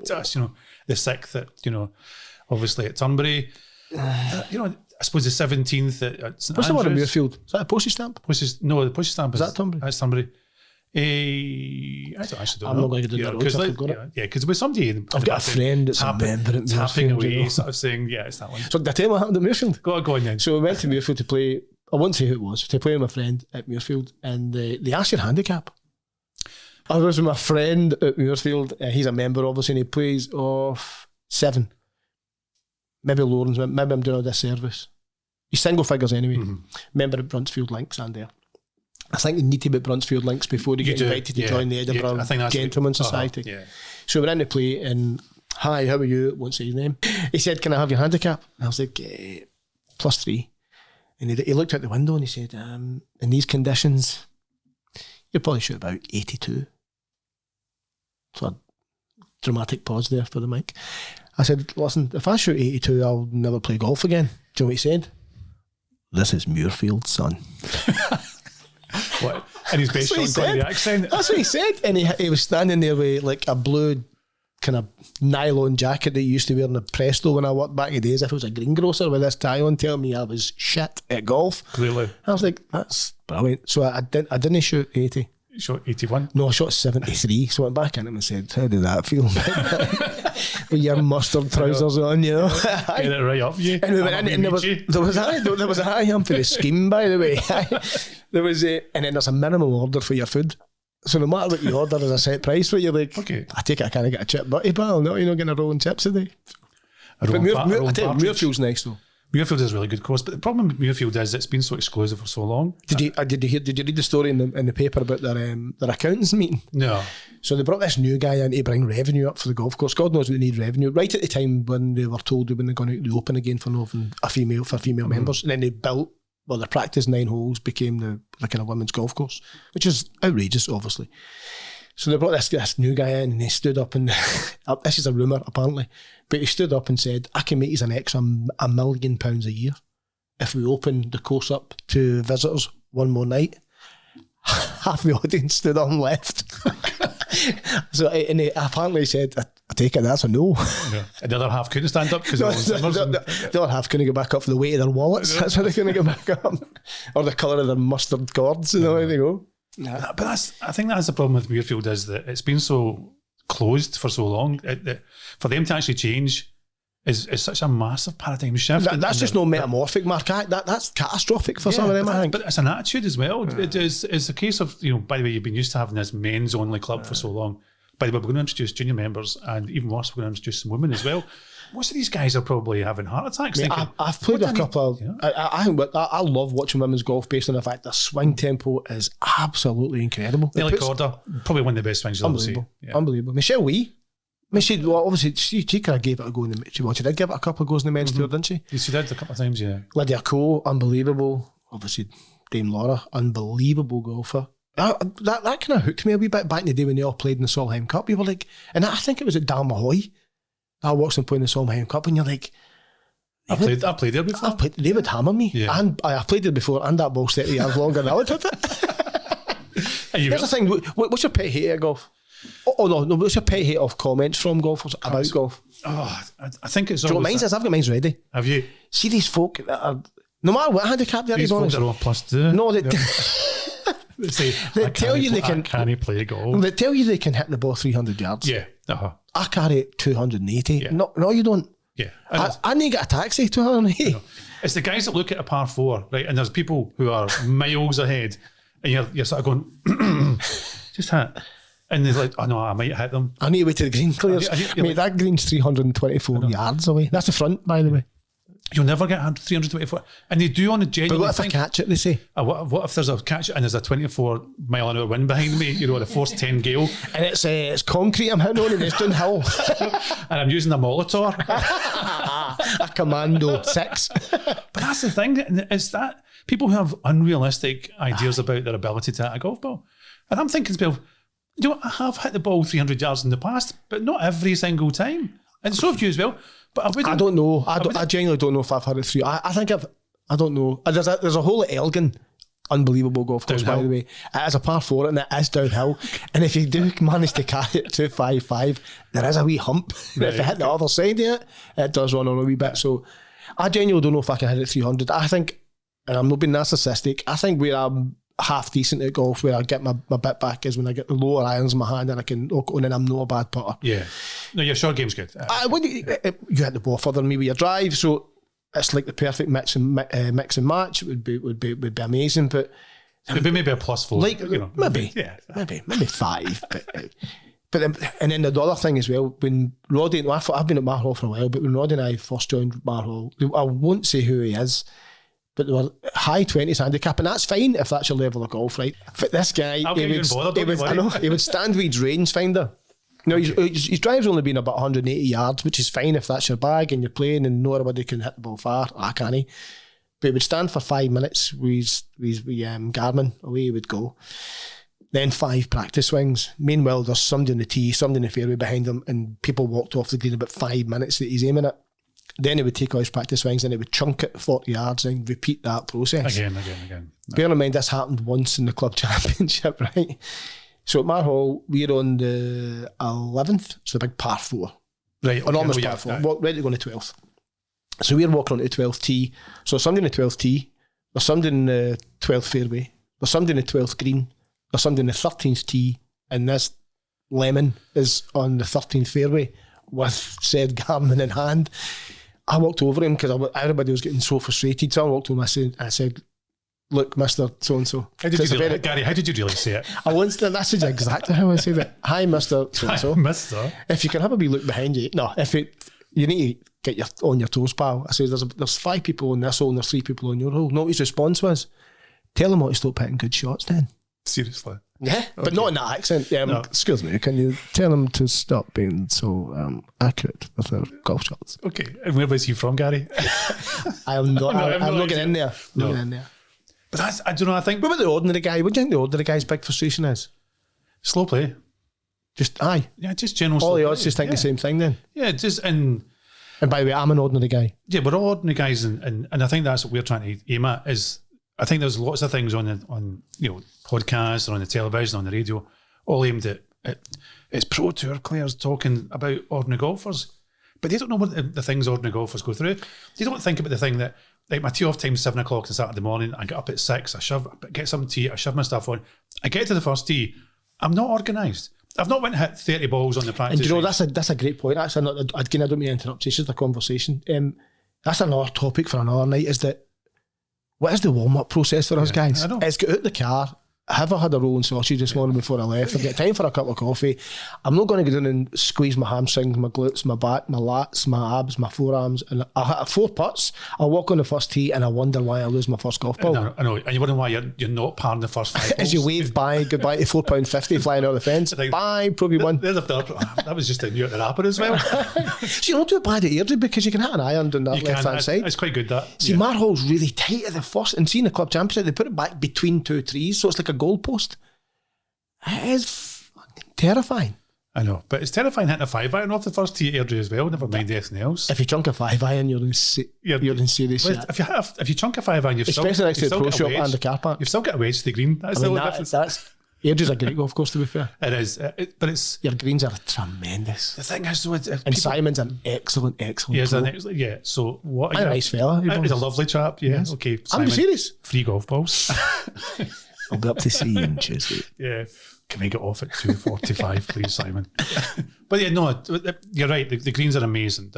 Just, the 6th at, obviously at Turnberry. I suppose the 17th at St. What's the one in Andrews. Muirfield? Is that a postage stamp? No, the postage stamp is that Turnberry? That's Turnberry. I actually don't know. I'm not going to do that road, I've got it. Yeah, because with somebody I've got a friend that's a member at tapping Muirfield, away, sort of saying, yeah, it's that one. So did I tell you what happened at Muirfield? Go on then. So we went to Muirfield to play I won't say who it was, to play with my friend at Muirfield, and they asked your handicap. I was with my friend at Muirfield. He's a member, obviously, and he plays off 7. Maybe Lawrence, maybe I'm doing a disservice. He's single figures anyway. Member at Bruntsfield Links and there. I think you need to be at Bruntsfield Links before you get invited to join the Edinburgh Gentlemen's Society. Yeah. So we're in the play and, hi, how are you? Won't say his name. He said, can I have your handicap? And I was like, +3. And he looked out the window and he said, in these conditions, you'll probably shoot about 82. So a dramatic pause there for the mic. I said, listen, if I shoot 82, I'll never play golf again. Do you know what he said? This is Muirfield, son. What? And he's based on the accent. That's what he said. And he was standing there with like a blue kind of nylon jacket that he used to wear in the Presto when I worked back in the days, if it was a greengrocer with this tie on, telling me I was shit at golf. Clearly. I was like, that's brilliant. So I didn't shoot 80. You shot 81? No, I shot 73. So I went back in him and said, how did that feel? With your mustard trousers on, you know. Get it right up you. And we went in and there was a high hump for the scheme, by the way. There was and then there's a minimum order for your food. So no matter what you order, there's a set price for you. Like, okay, I take it I can't get a chip butty, pal. No, you're not getting a roll and chips today. I tell you, Muirfield's nice though. Muirfield is a really good course, but the problem with Muirfield is it's been so exclusive for so long. Did you read the story in the paper about their accountants meeting? No. So they brought this new guy in to bring revenue up for the golf course. God knows they need revenue. Right at the time when they were told they were going to open again for female members, and then they built. Well, their practice 9 holes became the kind of women's golf course, which is outrageous, obviously. So they brought this new guy in and he stood up and, this is a rumour apparently, but he stood up and said, I can make you an extra £1 million a year if we open the course up to visitors one more night. Half the audience stood up and left. So, and he apparently said, I take it that's a no. Yeah. And the other half couldn't stand up because the other half couldn't go back up for the weight of their wallets. That's why they couldn't go back up. Or the colour of their mustard cords, you know, there they go. Yeah. But I think that's the problem with Muirfield is that it's been so closed for so long. For them to actually change is such a massive paradigm shift. That's just no metamorphic, Mark. That's catastrophic for some of them, I think. But it's an attitude as well. It's a case of, by the way, you've been used to having this men's only club for so long. By the way, we're going to introduce junior members, and even worse, we're going to introduce some women as well. Most of these guys are probably having heart attacks. I've played a couple of... I love watching women's golf based on the fact the swing tempo is absolutely incredible. Nelly Corder, probably one of the best swings you'll ever see. Unbelievable. Michelle Wee. Obviously, she kind of gave it a go in the... She did give it a couple of goes in the men's tour, didn't she? She did a couple of times, yeah. Lydia Ko, unbelievable. Obviously, Dame Laura, unbelievable golfer. That kind of hooked me a wee bit back in the day when they all played in the Solheim Cup. You were like... And I think it was at Dalmahoy. I watched them playing the Solheim Cup and you're like... I played there before. They would hammer me. Yeah. And I played there before and that ball's 30 yards longer than I would hit it. Here's the thing. What's your pet hate of golf? Oh no, what's your pet hate of comments from golfers about golf? Oh, I think it's... Do you know what mine is? I've got mine ready. Have you? See these folk that are... No matter what handicap they're these folks are off +2. No, they tell you they can play golf. They tell you they can hit the ball 300 yards. Yeah. I carry 280. Yeah. No, you don't. Yeah. I need to get a taxi 280. It's the guys that look at a par 4, right? And there's people who are miles ahead, and you're sort of going, just hit. And they're like, oh no, I might hit them. I need to wait till the green clears. Mate, that green's 324 yards away. That's the front, by the way. You'll never get 324, and they do on a genuine. But what if I catch it? They say. What if there's a catch and there's a 24 mile an hour wind behind me? A force 10 gale, and it's concrete. I'm hitting on and it's downhill, and I'm using a Molitor, a Commando 6. But that's the thing. Is that people who have unrealistic ideas about their ability to hit a golf ball, and I'm thinking to myself, I have hit the ball 300 yards in the past, but not every single time, and so have you as well. But I don't know. I genuinely don't know if I've had it through. I think I don't know. There's a hole at Elgin, unbelievable golf course, downhill. By the way. It is a par 4 and it is downhill. And if you do manage to carry it 255, there is a wee hump. Right. If you hit the other side of it, it does run on a wee bit. So I genuinely don't know if I can hit it 300. I think, and I'm not being narcissistic, I think where I'm half decent at golf, where I get my bit back is when I get the lower irons in my hand and I can look on and I'm not a bad putter. Yeah. No, your short game's good. You hit the ball further than me with your drive, so it's like the perfect mix and match. It would be amazing, but it would be maybe a +4. like maybe 5. But and then the other thing as well, when Roddy, I've been at Marhall for a while, but when Roddy and I first joined Marhall, I won't say who he is, but they were high 20s handicap, and that's fine if that's your level of golf, right? But this guy, he would stand with his rangefinder. His drive's only been about 180 yards, which is fine if that's your bag and you're playing and not everybody can hit the ball far. I can't. But he would stand for 5 minutes with Garmin, away he would go. Then 5 practice swings. Meanwhile, there's somebody in the tee, somebody in the fairway behind him, and people walked off the green about 5 minutes that he's aiming at. Then he would take all his practice swings and he would chunk it 40 yards and repeat that process. Again. No. Bear in mind, this happened once in the club championship, right? So at Marhall, we're on the 11th, so the big par 4. Right. Enormous par 4. Ready to go on the 12th. So we're walking on the 12th tee. So somebody in the 12th tee, there's somebody in the 12th fairway, there's somebody in the 12th green, there's somebody in the 13th tee, and this lemon is on the 13th fairway with said Garmin in hand. I walked over him because everybody was getting so frustrated. So I walked over him, I said, look, Mr. So-and-so. Gary, how did you really say it? I once did, that's exactly how I said it. Hi, Mr. So-and-so. Hi, Mr. If you can have a wee look behind you. No, you need to get on your toes, pal. I said, there's 5 people on this hole and there's 3 people on your hole. No, his response was, tell him what to stop hitting good shots then. Seriously? Yeah, but not in that accent. No. Excuse me, can you tell him to stop being so accurate with their golf shots? Okay, and where was he from, Gary? I'm not getting in there. No. But I don't know, I think... What about the ordinary guy? What do you think the ordinary guy's big frustration is? Slow play. Just general all slow the play. odds just think the same thing then? Yeah, And by the way, I'm an ordinary guy. Yeah, we're all ordinary guys, and I think that's what we're trying to aim at. Is I think there's lots of things on podcasts or on the television, on the radio, all aimed at it's pro tour players talking about ordinary golfers, but they don't know what the things ordinary golfers go through. They don't think about the thing that, like, my tee off time's 7 o'clock on Saturday morning. I get up at 6. I get some tea. I shove my stuff on. I get to the first tee. I'm not organised. I've not went and hit 30 balls on the practice. And that's a great point. Actually, again, I don't mean to interrupt. It's just a conversation. That's another topic for another night. Is that what is the warm up process for us guys? It's get out the car. Have I had a roll and sausage this morning before I left? I've got time for a cup of coffee. I'm not going to go down and squeeze my hamstrings, my glutes, my back, my lats, my abs, my forearms, and I hit 4 putts. I walk on the first tee and I wonder why I lose my first golf ball. I know, and you wonder why you're not parring the first 5 balls. As you wave goodbye to £4.50 flying out of the fence. Bye, probably won. That was just a new rapper as well. So you're not too bad at Airdrie because you can hit an iron on that left hand side. It's quite good, that. See, Marhall's really tight at the first, and seeing the club championship, they put it back between 2 trees, so it's like a goalpost. It is fucking terrifying. I know, but it's terrifying hitting a 5-iron off the first tee at Airdrie as well, never mind anything else. If you chunk a 5-iron, you're in serious shit. If you chunk a 5-iron, you've especially still, next to the pro shop and the car park. You've still got a wedge to the green. That's the only difference. Airdrie's a great golf course, to be fair. It is, but it's... Your greens are tremendous. The thing is, though... And Simon's an excellent Yeah, so what... I'm a nice fella. He's a lovely chap, yeah. Yes. Okay, Simon, I'm serious. 3 golf balls. I'll be up to see you on Tuesday. Yeah. Can we get off at 2:45, please, Simon? But yeah, no, you're right. The greens are amazing.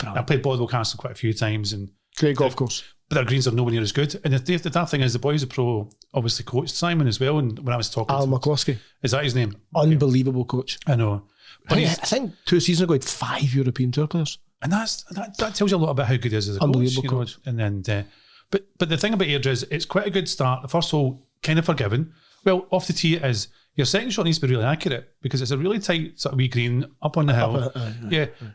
I played Bodwell Castle quite a few times, and great golf course. But their greens are nowhere near as good. And the daft thing is, the boys at pro obviously coached Simon as well. And when I was talking, Al McCloskey, is that his name? Unbelievable coach. I know. But I think 2 seasons ago he had 5 European Tour players, and that tells you a lot about how good he is as a unbelievable coach. And then, but the thing about Airdrie is it's quite a good start. The first hole kind of forgiving. Well, off the tee it is. Your second shot needs to be really accurate because it's a really tight sort of wee green up on the hill.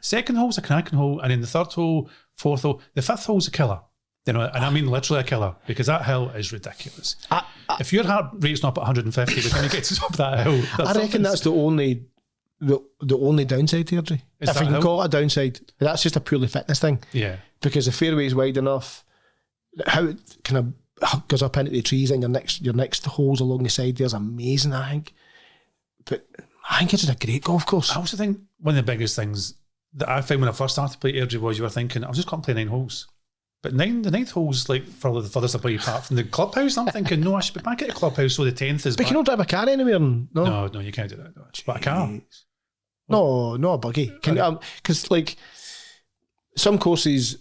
Second hole's a cracking hole, and then the third hole, fourth hole, the fifth hole's a killer. And I mean literally a killer, because that hill is ridiculous. If your heart rate's not up at 150 by the time you get to top that hill, I reckon that's the only downside to Airdrie. If you can call it a downside, that's just a purely fitness thing. Yeah, because the fairway's wide enough. How it kind of goes up into the trees, and your next holes along the side there's amazing, I think. But I think it's a great golf course. I also think one of the biggest things that I found when I first started to play Airdrie was you were thinking, I was just going to play 9 holes. But the ninth hole's like for the furthest away apart from the clubhouse. I'm thinking, no, I should be back at the clubhouse, so the 10th is. But you don't drive a car anywhere. No, you can't do that. No. But a car. No, a buggy. Because like some courses,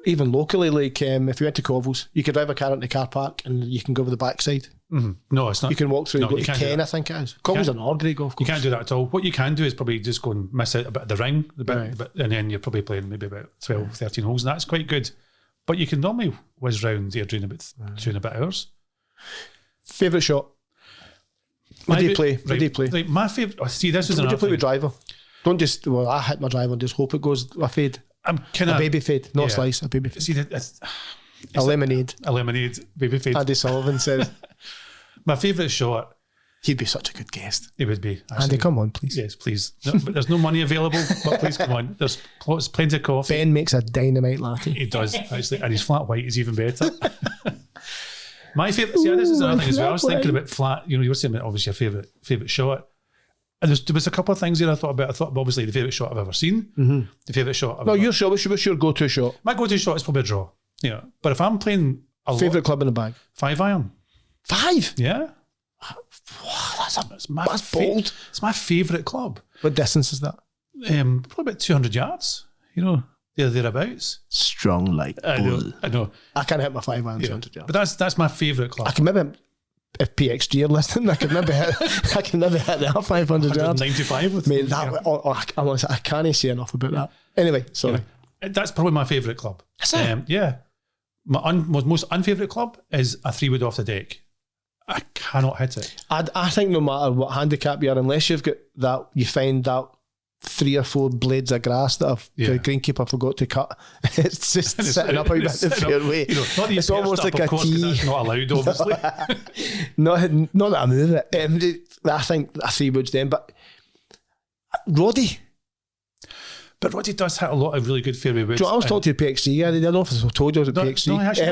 even locally, like if you went to Covels, you could drive a car into the car park and you can go over the backside. Mm-hmm. No, it's not. You can walk through No, and go you to can't do Ken, that. I think it is. Covels is an ordinary golf You course. can't do that at all. What you can do is probably just go and miss out a bit of the ring, Right. and then you're probably playing maybe about 12, 13 holes, and that's quite good. But you can normally whiz round there during about 2.5 hours. Favourite shot? What do you play? What do you play? Like my favourite. Oh, see, this is Would another you play thing. with driver? Don't just, well, I hit my driver and just hope it goes a fade. I'm kind A of baby fade, not a yeah. slice, a baby fade. See, it's A lemonade. a lemonade baby fade. Andy Sullivan says My favourite shot, he'd be such a good guest. it would be. Andy, come on, please. Yes, please. No, but there's no money available, but please come on. There's plenty of coffee. Ben makes a dynamite latte. He does, actually, and his flat white is even better. My favourite, see, this is another thing as well. I was thinking about flat, you were saying about obviously your favourite shot. And there was a couple of things there I thought about. I thought, obviously, the favourite shot I've ever seen. Mm-hmm. The favourite shot I've No, ever... your shot, what's your go-to shot? My go-to shot is probably a draw. You know, but if I'm playing a Favourite club in the bag? 5-iron. 5? Yeah. Wow, that's Fa- bold. It's my favourite club. What distance is that? Probably about 200 yards. You know, thereabouts. Strong like I know. I can't hit my 5 irons Yeah. 200 yards. But that's my favourite club. I can maybe, if PXG are listening, I can maybe hit that 500 yards. 95 with Mate, I can't say enough about that. Anyway, sorry. That's probably my favourite club. Is it? Yeah. My most unfavourite club is a 3-wood off the deck. I cannot hit it. I think no matter what handicap you are, unless you've got that, you find that 3 or 4 blades of grass that the greenkeeper forgot to cut. It's just sitting up a bit the fairway. You know, not the It's almost like a tee. That's not allowed, obviously. not that I move it. I think a 3-wood's then, but Roddy. But Roddy does hit a lot of really good fairway woods. I was talking to PXC. I don't know if I told you I was at PXC. No, actually,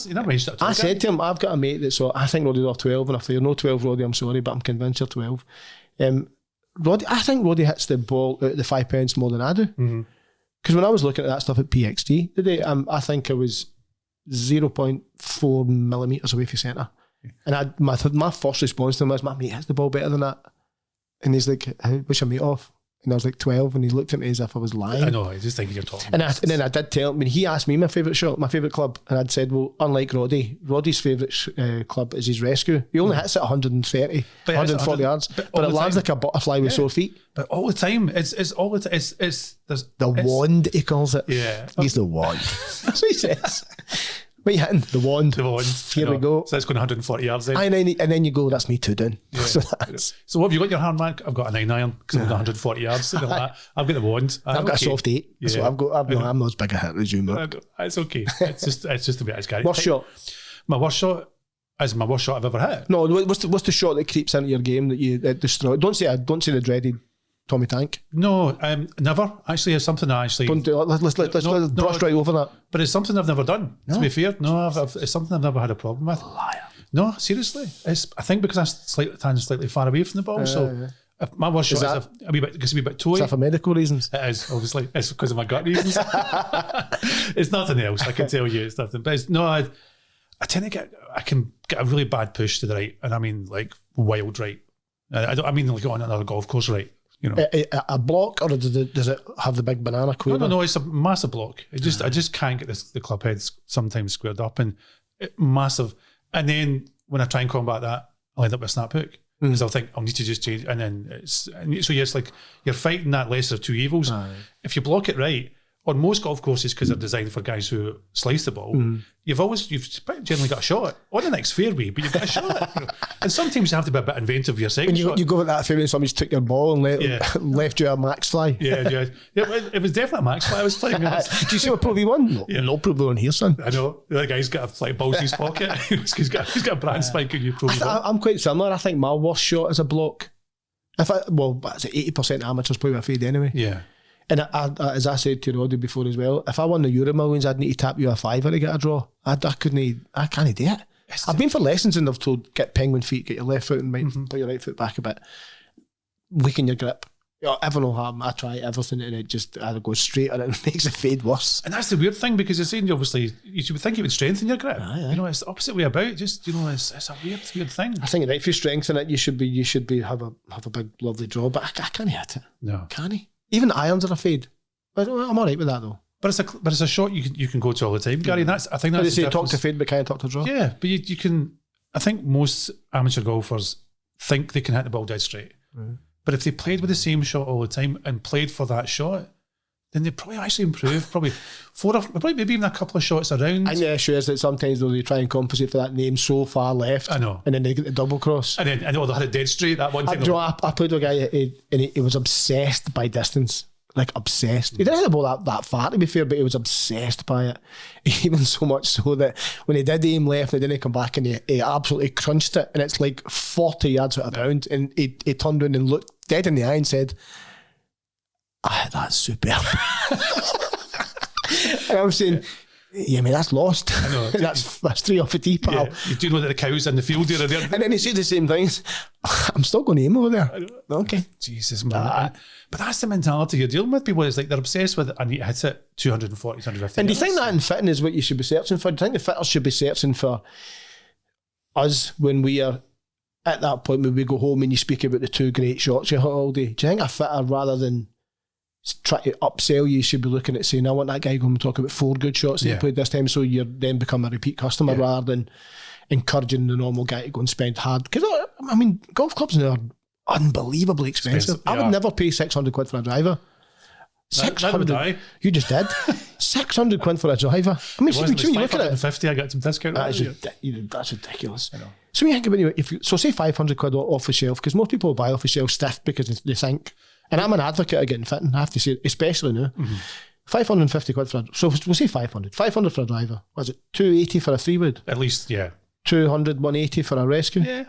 you never mentioned it. I said to him, I've got a mate that's, I think Roddy's off 12, and if you're no 12, Roddy, I'm sorry, but I'm convinced you're 12. Roddy, I think Roddy hits the ball out of the 5 pounds more than I do. Because when I was looking at that stuff at PXD today, I think I was 0.4 millimetres away from centre. And my first response to him was, my mate hits the ball better than that. And he's like, what's your mate off? And I was like 12, and he looked at me as if I was lying. I know, I just think you're talking. And then I did tell him, when he asked me my favourite shot, my favourite club, and I'd said, well, unlike Roddy's favourite club is his rescue. He only hits it 130, 140 yards, but it lands like a butterfly with sore feet. But all the time, it's all the time. It's wand, he calls it. Yeah. He's the wand. That's what he says. What are you hitting? The wand. The wand. Here we go. So it's going 140 yards then. And then you go, that's me too done. Yeah. So what have you got in your hand, man? I've got a 9-iron because I've got 140 yards. Something like that. I've got the wand. I've got a soft 8. That's what I've got. I'm not as big a hit as you, mate. It's okay. It's just the way it's carried. Worst shot? My worst shot is my worst shot I've ever hit. No, what's the shot that creeps into your game that you destroy? Don't say the dreaded Tommy Tank. No, never. Actually, it's something I actually... Don't do it. Let's brush right over that. But it's something I've never done, to be fair. No, it's something I've never had a problem with. Liar. No, seriously. I think because I'm slightly far away from the ball, so... If my worst shot is a wee bit toey. Is that for medical reasons? It is, obviously. It's because of my gut reasons. It's nothing else, I can tell you. It's nothing. But I tend to I can get a really bad push to the right, and I mean like wild right. I mean like on another golf course right. You know, a block, or does it have the big banana quiver? No, it's a massive block. I just can't get the club heads sometimes squared up, and massive. And then when I try and combat that, I'll end up with a snap hook because I'll think I'll need to just change, and then so yes, like you're fighting that lesser of two evils. If you block it right. On most golf courses, because they're designed for guys who slice the ball, you've generally got a shot on the next fairway, but you've got a shot. You know? And sometimes you have to be a bit inventive with your second shot. You go with that fairway and somebody's took your ball and left you a max fly. Yeah, it was definitely a max fly I was playing. Do you see what Pro V1? No, yeah. No Pro V1 here, son. I know. The guy's got a balls in his pocket. he's got a brand spike in your Pro V1. I'm quite similar. I think my worst shot is a block. It's 80% amateurs play with a fade anyway. Yeah. And as I said to Roddy before as well, if I won the Euro Millions, I'd need to tap you a fiver to get a draw. I can't do it. I've been for lessons and they've told get penguin feet, get your left foot and put your right foot back a bit, weaken your grip. Everyone will have. I try everything and it just either goes straight or it makes the fade worse. And that's the weird thing because you're saying obviously you should think it would strengthen your grip. You know, it's the opposite way about. Just it's a weird thing. I think if you strengthen it, you should be have a big lovely draw. But I can't hit it. No, can he? Even irons are a fade. I'm all right with that though. But it's a shot you can go to all the time, Gary. I think They that's say the talk to difference. fade, but can't talk to draw. Yeah, but you can. I think most amateur golfers think they can hit the ball dead straight. But if they played with the same shot all the time and played for that shot, then they probably actually improve. Probably maybe even a couple of shots around. And the issue is that sometimes though they try and compensate for that name so far left. I know. And then they get the double cross. And then I know they had a dead straight. That one thing. I played with a guy and he was obsessed by distance. Like obsessed. He didn't hit the ball that far, to be fair, but he was obsessed by it. Even so much so that when he did aim left, he didn't come back and he absolutely crunched it, and it's like 40 yards out of bounds. And he turned around and looked dead in the eye and said, that's superb. And I was saying, yeah, mate, that's lost. I know. that's 3 off the tee, pal. Yeah. You do know that the cows in the field here are there. And then he said the same things. I'm still going to aim over there. Okay. Jesus, man. But that's the mentality you're dealing with. People, it's like they're obsessed with it. I need to hit it 240, 250. And do you think that in fitting is what you should be searching for? Do you think the fitters should be searching for us when we are at that point when we go home and you speak about the 2 great shots you hit all day? Do you think a fitter, rather than try to upsell you, should be looking at saying, I want that guy going to talk about 4 good shots that he played this time, so you then become a repeat customer rather than encouraging the normal guy to go and spend hard? Because, I mean, golf clubs now are unbelievably expensive. I would never pay 600 quid for a driver. 600. You just did. 600 quid for a driver. I mean, when you look at it, 550, I got some discount. That's ridiculous. I know. So when you think about it, so say 500 quid off the shelf, because most people buy off the shelf stiff because they think, and I'm an advocate of getting fitting, I have to say, especially now. 550 quid for so we'll say 500 for a driver. Was it 280 for a 3-wood? At least, yeah. 200, 180 for a rescue? Yeah.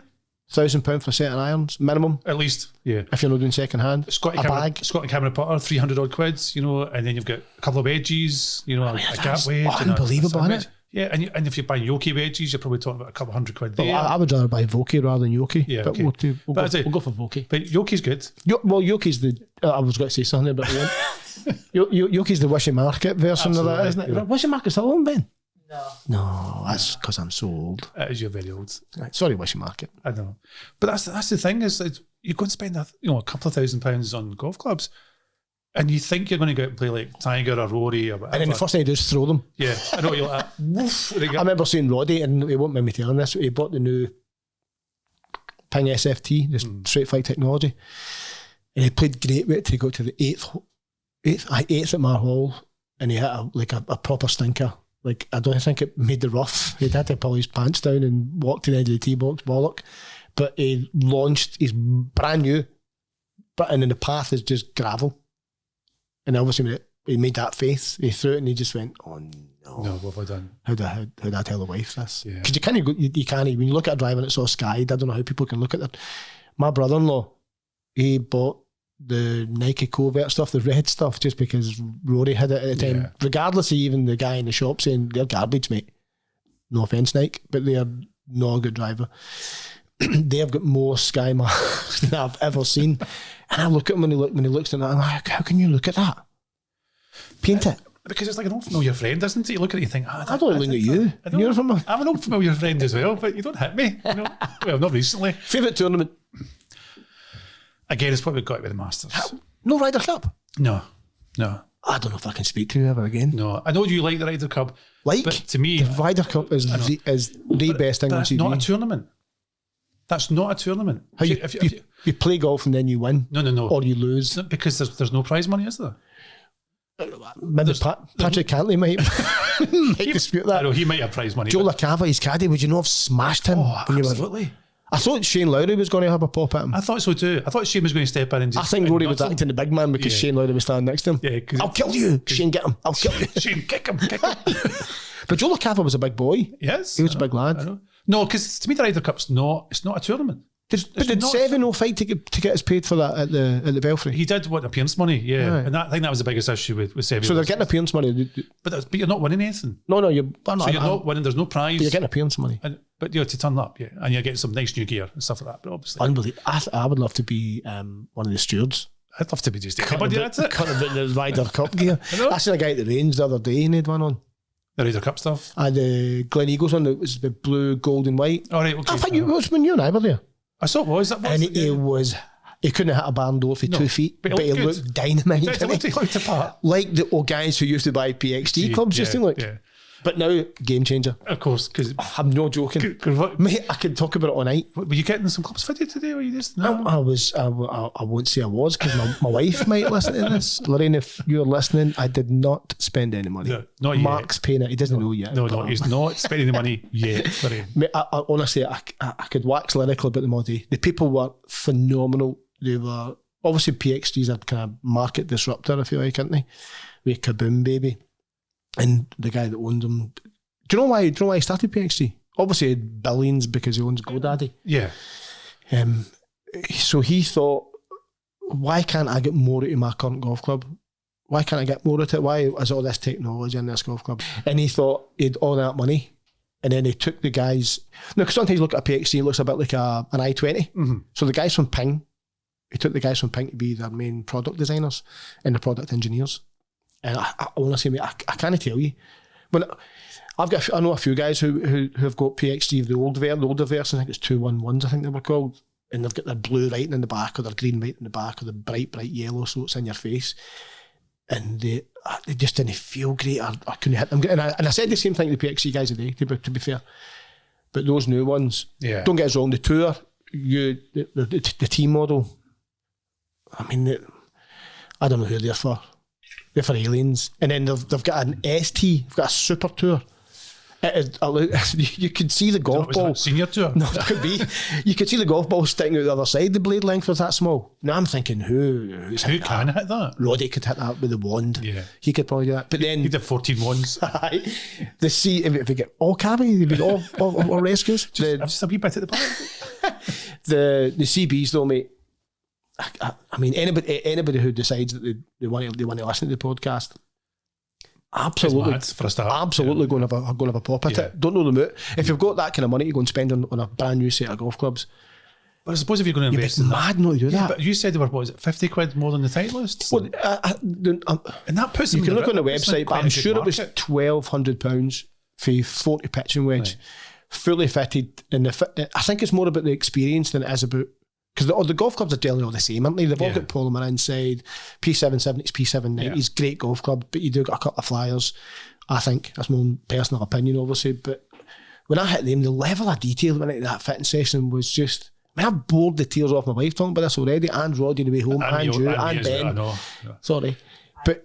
£1,000 for a set of irons, minimum. At least, yeah. If you're not doing second hand. Bag. Scotty camera putter, 300 odd quids, you know, and then you've got a couple of wedges, you know, a gap wedge. Unbelievable, isn't it? Yeah, and if you're buying Yoki wedges, you're probably talking about a couple $100 there. I would rather buy Voki rather than Yoki. Yeah, but okay. we'll go for Voki. But Yoki's good. Yoki's the... I was going to say something, but Yoki's the Wishy Market version of that, isn't it? Yeah. Wishy Market's still on, Ben? No, that's because I'm so old. It is, you're very old. Right, sorry, Wishy Market. I know. But that's the thing, is you're going to spend a couple of £1,000 on golf clubs, and you think you're going to go out and play like Tiger or Rory or whatever. And then the first thing you do is throw them. Yeah, I know, you're like, woof. I remember seeing Roddy, and he won't mind me telling this, he bought the new Ping SFT, this straight flight technology, and he played great with it to go to the eighth at Mar Hall, and he hit a proper stinker. Like, I don't think it made the rough. He'd had to pull his pants down and walk to the edge of the tee box, bollock. But he launched, he's brand new, and then the path is just gravel. And obviously when he made that face, he threw it and he just went, oh no. No, what have I done? How'd I tell the wife this? Yeah. Because you can't, when you look at a drive and it's all skied, I don't know how people can look at that. My brother-in-law, he bought the Nike Covert stuff, the red stuff, just because Rory had it at the time. Regardless of even the guy in the shop saying, they're garbage, mate. No offence, Nike, but they're not a good driver. They've got more sky marks than I've ever seen. And I look at him when he looks at that, I'm like, how can you look at that? Paint it. Because it's like an old familiar friend, isn't it? You look at it and you think, I don't look at you. I'm an old familiar friend as well, but you don't hit me. You know? Well, not recently. Favourite tournament? Again, it's probably got to be the Masters. No Ryder Cup? No. I don't know if I can speak to you ever again. No, I know you like the Ryder Cup. But to me, the Ryder Cup is the best thing on TV. That's not a tournament. That's not a tournament. How you play golf and then you win? No. Or you lose? Because there's no prize money, is there? Maybe Patrick Cantley might dispute that. I know, he might have prize money. Joe LaCava, his caddy, would you know have smashed him? Oh, absolutely. I thought Shane Lowry was going to have a pop at him. I thought so too. I thought Shane was going to step in and just... I think Rory was acting the big man because Shane Lowry was standing next to him. Yeah, I'll kill you, Shane, get him. I'll kill you. Shane, kick him. But Joe LaCava was a big boy. Yes. He was a big lad. I know. No, because to me the Ryder Cup's it's not a tournament. But did Seven fight to get us paid for that at the Belfry? He did want appearance money, yeah. Right. And I think that was the biggest issue with Seven. So they're getting appearance money. But you're not winning anything. No, you're not winning, there's no prize. But you're getting appearance money. But to turn up, yeah. And you're getting some nice new gear and stuff like that. But obviously. Unbelievable. I would love to be one of the stewards. I'd love to be just anybody, that's it. Cutting about the Ryder Cup gear. I seen a guy at the range the other day and he had one on. The Ryder Cup stuff? And the Glen Eagles one that was the blue, gold and white. All right, okay. I think it was when you and I were there. I saw it was. And it was He couldn't hit a barn door for 2 feet, but he looked dynamite. He looked apart. Like the old guys who used to buy PXG clubs used to look. Yeah. But now, game changer. Of course, because I'm not joking. Mate, I could talk about it all night. Were you getting some clubs fitted today, or were you just... No? I won't say I was, because my wife might listen to this. Lorraine, if you're listening, I did not spend any money. No, not Mark's yet. paying it. He doesn't know yet. No, he's not spending the money yet, Lorraine. Mate, I honestly, I could wax lyrical about them all day. The people were phenomenal. They were... Obviously, PXG's a kind of market disruptor, if you like, aren't they? With Kaboom, baby. And the guy that owned them... Do you know why he started PXG? Obviously, he had billions because he owns GoDaddy. Yeah. So he thought, why can't I get more out of my current golf club? Why can't I get more out of it? Why is all this technology in this golf club? And he thought he had all that money. And then he took the guys... No, because sometimes you look at a PXG, it looks a bit like an i20. Mm-hmm. So the guys from Ping, he took the guys from Ping to be their main product designers and the product engineers. And I honestly, mate, I can't tell you. When I know a few guys who have got PXG, the older version, I think it's 211s, I think they were called, and they've got their blue writing in the back, or their green writing in the back, or the bright yellow, so it's in your face. And they just didn't feel great. I couldn't hit them. And I said the same thing to the PXG guys today, to be fair. But those new ones, don't get us wrong, the Tour, the team model, I mean, I don't know who they're for. They're for aliens. And then they've got an ST, they've got a super tour. You could see the golf ball. Senior tour? No, it could be. You could see the golf ball sticking out the other side. The blade length was that small. Now I'm thinking, who can hit that? Roddy could hit that with a wand. Yeah. He could probably do that. But then... He'd have 14 wands. The C, if we get all cabin, if we get all rescues. Just a wee bit at the back. The CBs though, mate, I mean, anybody who decides that they want to listen to the podcast, absolutely, for a start, absolutely going to have a pop at it. Don't know them out. If you've got that kind of money to go and spend on a brand new set of golf clubs, but I suppose if you're going to invest in mad not to do that. But you said they were, what was it, 50 quid more than the Titleist? Well, and that puts you can look on the website, but I'm sure it was £1,200 for a 40 pitching wedge, fully fitted. And I think it's more about the experience than it is about. Because the golf clubs are generally all the same, aren't they? They've all got polymer inside, P770s, P790s, great golf club, but you do got a couple of flyers, I think. That's my own personal opinion, obviously. But when I hit them, the level of detail when I hit that fitting session was just... I mean, I bored the tears off my wife talking about this already, and Roddy the way home, and you, and Ben. I know. Sorry. But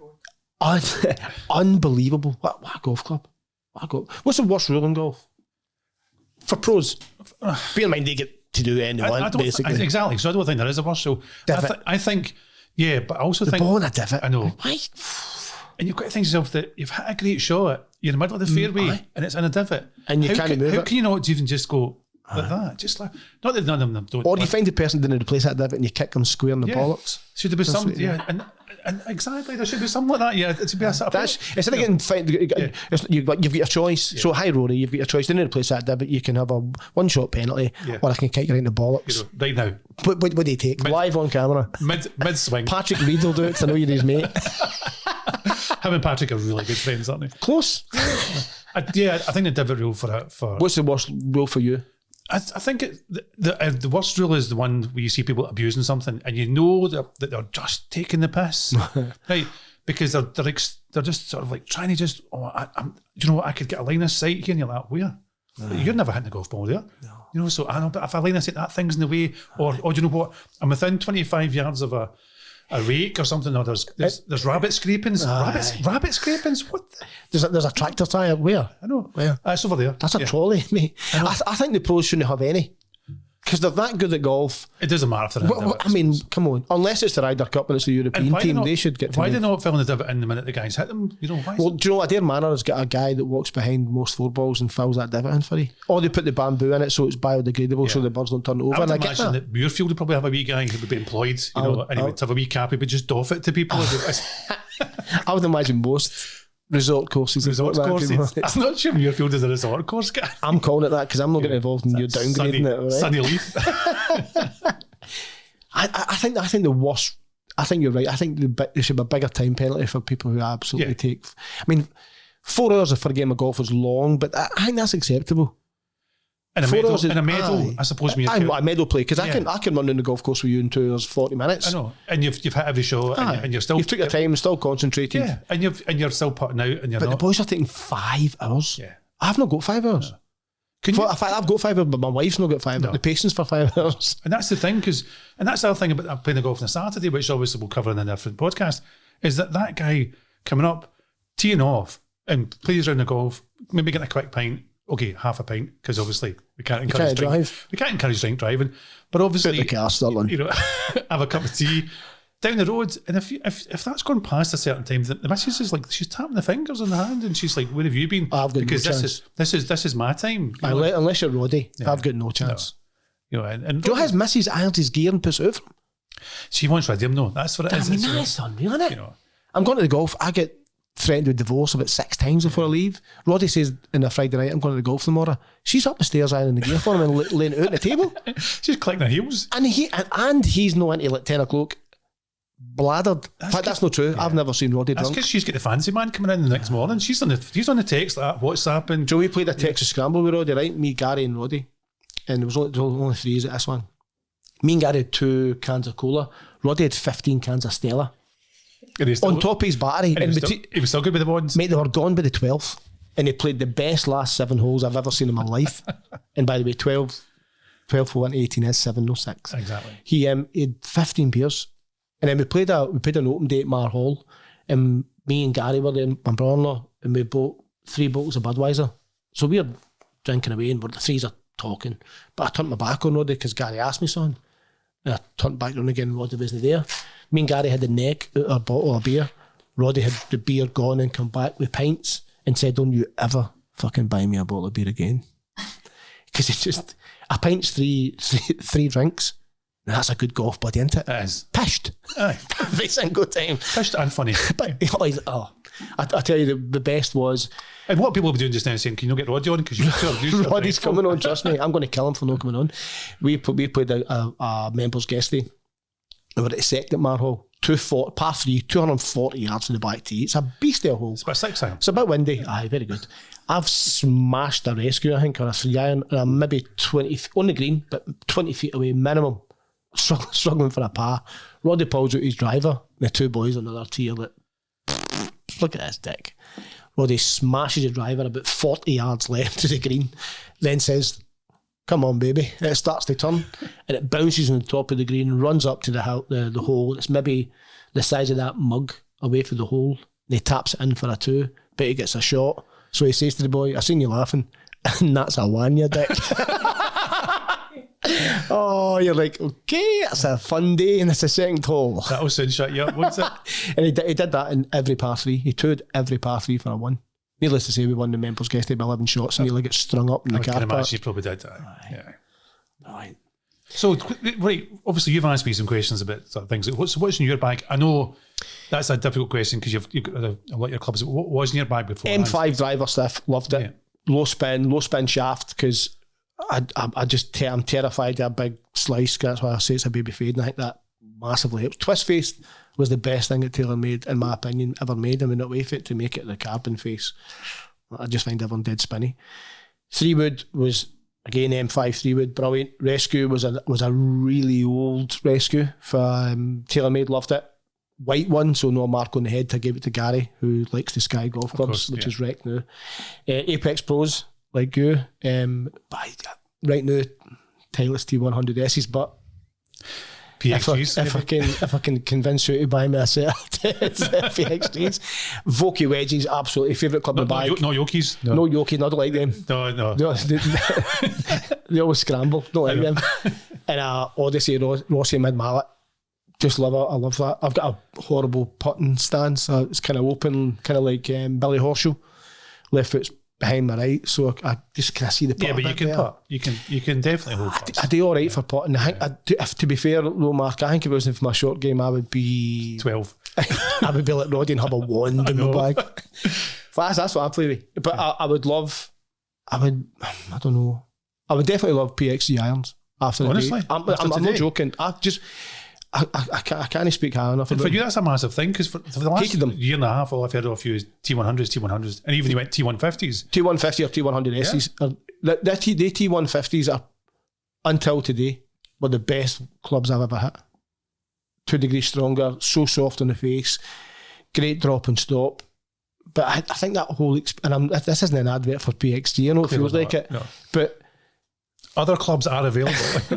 unbelievable. What a golf club. What's the worst rule in golf? For pros. Bear in mind, they get to do anything they want, basically. Exactly, so I don't think there is a worst. So I think, but I also the think... ball in a divot. I know. Why? And you've got to think to yourself that you've hit a great shot, you're in the middle of the fairway, and it's in a divot. And you can't move it. How can you not even just go like that? Just like... Not that none of them don't... Or you find the person didn't replace that divot and you kick them square in the bollocks. Should there be some... And exactly, there should be something like that. Yeah, it should be a sort of... Instead of getting... You've got your choice. Yeah. So, hi, Rory, you've got your choice. Didn't replace that divot, you can have a one-shot penalty, or I can kick you right in the bollocks. Right now. What do you take? Live on camera. Mid-swing. Patrick Reed will do it because I know you're his mate. Him and Patrick are really good friends, aren't they? Close. I think the divot rule for... What's the worst rule for you? I think the worst rule is the one where you see people abusing something and you know that they're just taking the piss, right? Because they're just sort of like trying to just, do you know what, I could get a line of sight here, and you're like, where? You're never hitting the golf ball there. No. You know, so I know, but if I line of sight, that thing's in the way, or do you know what, I'm within 25 yards of a rake or something, or there's rabbit scrapings. Rabbit scrapings? What? There's a tractor tyre. Where? I know. Where? It's over there. That's a trolley, mate. I think the pros shouldn't have any. Because they're that good at golf. It doesn't matter for them. I mean, come on. Unless it's the Ryder Cup and it's the European team, they should get to why do they not fill in the divot in the minute the guys hit them? You know, why? Well, do you know what? Adair Manor has got a guy that walks behind most 4-balls and fills that divot in for you. Or they put the bamboo in it so it's biodegradable so the birds don't turn over. I would imagine that Muirfield would probably have a wee guy who would be employed, and he would have a wee cap, he would just doff it to people. I would imagine most resort courses. I'm not sure Muirfield is a resort course guy. I'm calling it that because I'm not getting involved in you downgrading it. Right? Sunny Leaf. I think the worst. I think you're right. I think there should be a bigger time penalty for people who absolutely take. I mean, 4 hours for a game of golf is long, but I think that's acceptable. In a 4 meadow, hours is- in a meadow, aye. I suppose. I'm a meadow play because Yeah. I can run in the golf course with you in 2 hours 40 minutes. I know, and you've hit every shot, and you're still You've took your time, still concentrated. Yeah, and you're still putting out, and you're But not. the boys are taking 5 hours. Yeah. I've not got 5 hours. Can you, In fact, I've got 5 hours, but my wife's not got 5 hours. The patience for 5 hours. and that's the thing, and that's the other thing about playing the golf on a Saturday, which obviously we'll cover in a different podcast, is that guy coming up, teeing off, and plays around the golf, maybe getting a quick pint. Okay, half a pint, because obviously we can't encourage drive. We can't encourage drink driving, but obviously, The car, Sterling. you know, have a cup of tea down the road, and if that's gone past a certain time, the missus is like, she's tapping the fingers on the hand, and she's like, "Where have you been?" I've got because no this is my time. You know, Unless you're Roddy, I've got no chance. you know, and Do you know his missus irons his gear and puts it out for him? she wants rid of him. No, that's what it I is. mean, It's, that's unreal, isn't it? you know, I'm going to the golf. I get threatened with divorce about 6 times before I leave. Roddy says in a Friday night, I'm going to the golf tomorrow. She's up the stairs ironing the gear for him and laying it out on the table. she's clicking her heels. And he's not until like 10 o'clock bladdered. In fact, that's not true. I've never seen Roddy That's drunk. because she's got the fancy man coming in the next morning. He's on the text, like WhatsApp, and Joe, we played a Texas Scramble with Roddy, right? Me, Gary and Roddy. And there was only 3 at this one. Me and Gary had 2 cans of cola. Roddy had 15 cans of Stella. On top of his battery. and he was still good with the ones. Mate, they were gone by the 12th. And he played the best last 7 holes I've ever seen in my life. And by the way, 12 for 1 18 is 706. Exactly. He had 15 beers. And then we played an open day at Mar Hall. And me and Gary were there, my brother-in-law, and we bought 3 bottles of Budweiser. So we were drinking away and the 3s are talking. But I turned my back on Roddy because Gary asked me something. And I turned back on again and Roddy wasn't there. Me and Gary had the neck out of a bottle of beer. Roddy had the beer gone and come back with pints and said, "Don't you ever fucking buy me a bottle of beer again." Because it's just, a pint's three drinks. And that's a good golf buddy, isn't it? It is. Pished. Aye. Every single time. Fished and funny. But I tell you, the best was, And what people will be doing just now is saying, "Can you not get Roddy on?" Because Roddy's coming on, trust me. I'm going to kill him for not coming on. We played a members guest day. We were at the second at Mar Hall. 240, par 3, 240 yards from the back tee. It's a beast of a hole. It's about 6 iron. It's a bit windy. Aye, very good. I've smashed a rescue, I think, on a 3 iron, and I'm maybe 20 on the green, but 20 feet away minimum. Struggling for a par. Roddy pulls out his driver, and the 2 boys on the other tee are like, look at this dick. Roddy smashes the driver about 40 yards left to the green, then says, "Come on, baby." And it starts to turn, and it bounces on the top of the green, runs up to the hole. It's maybe the size of that mug away from the hole. And he taps it in for a 2, but he gets a shot. So he says to the boy, "I seen you laughing," and that's a 1, you dick. Oh, you're like, okay, it's a fun day, and it's a second hole. That'll soon shut you up, won't it? And he did that in every par 3. He toured every par 3 for a 1. Needless to say, we won the members guest day by 11 shots, and nearly got strung up in the I can car park. imagine you probably did that. Yeah. Right. So, right, obviously you've asked me some questions about sort of things. What's in your bag? I know that's a difficult question because you've got a lot of your clubs. What was in your bag before? M5 driver stuff, loved it. Yeah. Low spin shaft, because I'm terrified of a big slice. That's why I say it's a baby fade, and I think that massively helps. Twist face was the best thing that TaylorMade, in my opinion, ever made. I mean, not wait for it to make it the carbon face. I just find everyone dead spinny. 3-wood was, again, M5 3-wood, brilliant. Rescue was a really old rescue for TaylorMade, loved it. White one, so no mark on the head. I gave it to Gary, who likes the Sky golf clubs, which is wrecked now. Apex Pros, like you. Right now, Titleist T100Ss, but PXGs. if I can convince you to buy me a set of PXGs. Vokey wedges, absolutely favourite club in the bag. No Yokies. No Yoki, not like them. No. They always scramble, don't like them. And Odyssey Rossi mid mallet. Just love it. I love that. I've got a horrible putting stance. It's kind of open, kind of like Billy Horseshoe. Left foot's behind my right, so I just kind of see the putt. Yeah, but you can putt. You can definitely hold putts. I do all right for putting. I think, to be fair, though, Mark, I think if it wasn't for my short game, I would be 12. I would be like Roddy and have a wand in my bag. That's what I play with. But I would definitely love PXG irons after the Honestly, day. I'm not joking. I can't speak high enough. And for you, that's a massive thing, because for the last Hated them. year and a half, all I've heard of you is T100s, and even you went T150s. T150 or T100Ss. the T150s are, until today, were the best clubs I've ever hit. 2 degrees stronger, so soft on the face, great drop and stop. But I think that whole this isn't an advert for PXG. I know it feels like it, but other clubs are available.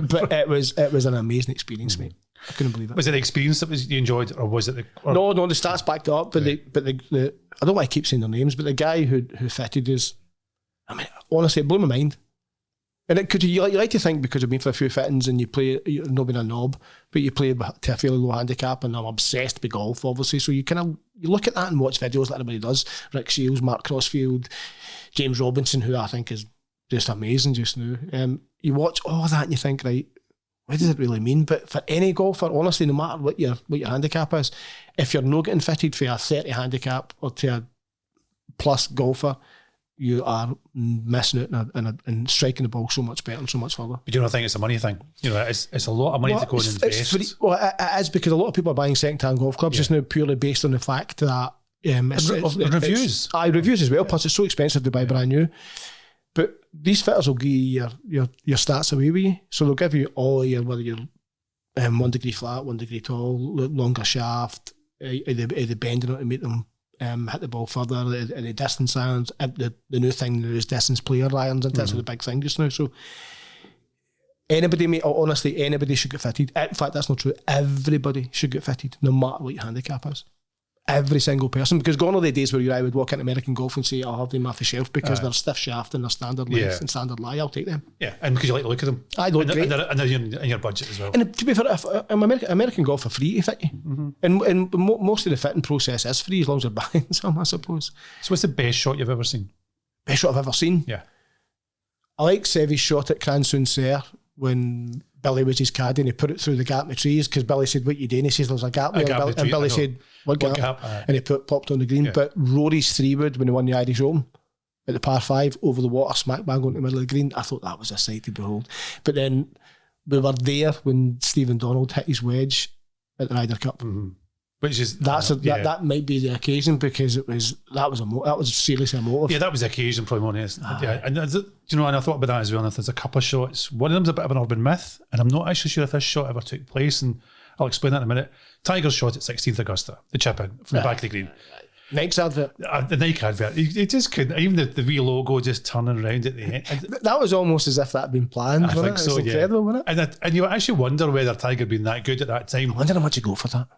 but it was an amazing experience, mate. I couldn't believe it. Was it the experience that you enjoyed, or was it No, the stats backed it up. But the I don't want to keep saying their names, but the guy who fitted us, I mean, honestly, it blew my mind. And you like to think because I've been for a few fittings and you're not being a knob, but you play to a fairly low handicap, and I'm obsessed with golf, obviously. So you look at that and watch videos like everybody does. Rick Shields, Mark Crossfield, James Robinson, who I think is just amazing just now. You watch all that and you think, right, what does it really mean? But for any golfer, honestly, no matter what your handicap is, if you're not getting fitted for a 30 handicap or to a plus golfer, you are missing out and striking the ball so much better and so much further. But you don't think it's a money thing? You know, it's a lot of money to go and invest. It is, because a lot of people are buying second-hand golf clubs just now purely based on the fact that reviews. Reviews as well. Plus, it's so expensive to buy brand new. But these fitters will give you your stats away with you. So they'll give you all your, whether you're 1 degree flat, 1 degree tall, longer shaft, are they bending it to make them hit the ball further, and the distance irons. The new thing is distance player irons, and that's the big thing just now. So anybody, mate, honestly, anybody should get fitted. In fact, that's not true. Everybody should get fitted, no matter what your handicap is. Every single person, because gone are the days where I would walk into American Golf and say, I'll have them off the shelf because they're stiff shaft and they're standard length and standard lie. I'll take them. Yeah, and because you like the look of them. I look great. And they're in your budget as well. And to be fair, American Golf are free to fit you. And most of the fitting process is free as long as you're buying some, I suppose. So what's the best shot you've ever seen? Best shot I've ever seen? Yeah. I like Sevy's shot at Cransoon Serre when Billy was his caddy and he put it through the gap in the trees, because Billy said, what you doing? He says, there's a gap there. And Billy said, what gap? And he popped on the green. Yeah. But Rory's 3-wood, when he won the Irish Open at the par 5, over the water, smack bang onto the middle of the green, I thought that was a sight to behold. But then we were there when Stephen Donald hit his wedge at the Ryder Cup. Mm-hmm. Which is that might be the occasion, because that was seriously emotive. Yeah, that was the occasion, probably more than it. Yeah, and and I thought about that as well. And there's a couple of shots. One of them's a bit of an urban myth, and I'm not actually sure if this shot ever took place. And I'll explain that in a minute. Tiger's shot at 16th Augusta, the chip in from the back of the green. Nike's advert. The Nike advert. It just couldn't. Even the wee logo just turning around at the end. That was almost as if that had been planned. I think so. It's incredible, wasn't it? And you actually wonder whether Tiger had been that good at that time. I wonder how much you go for that.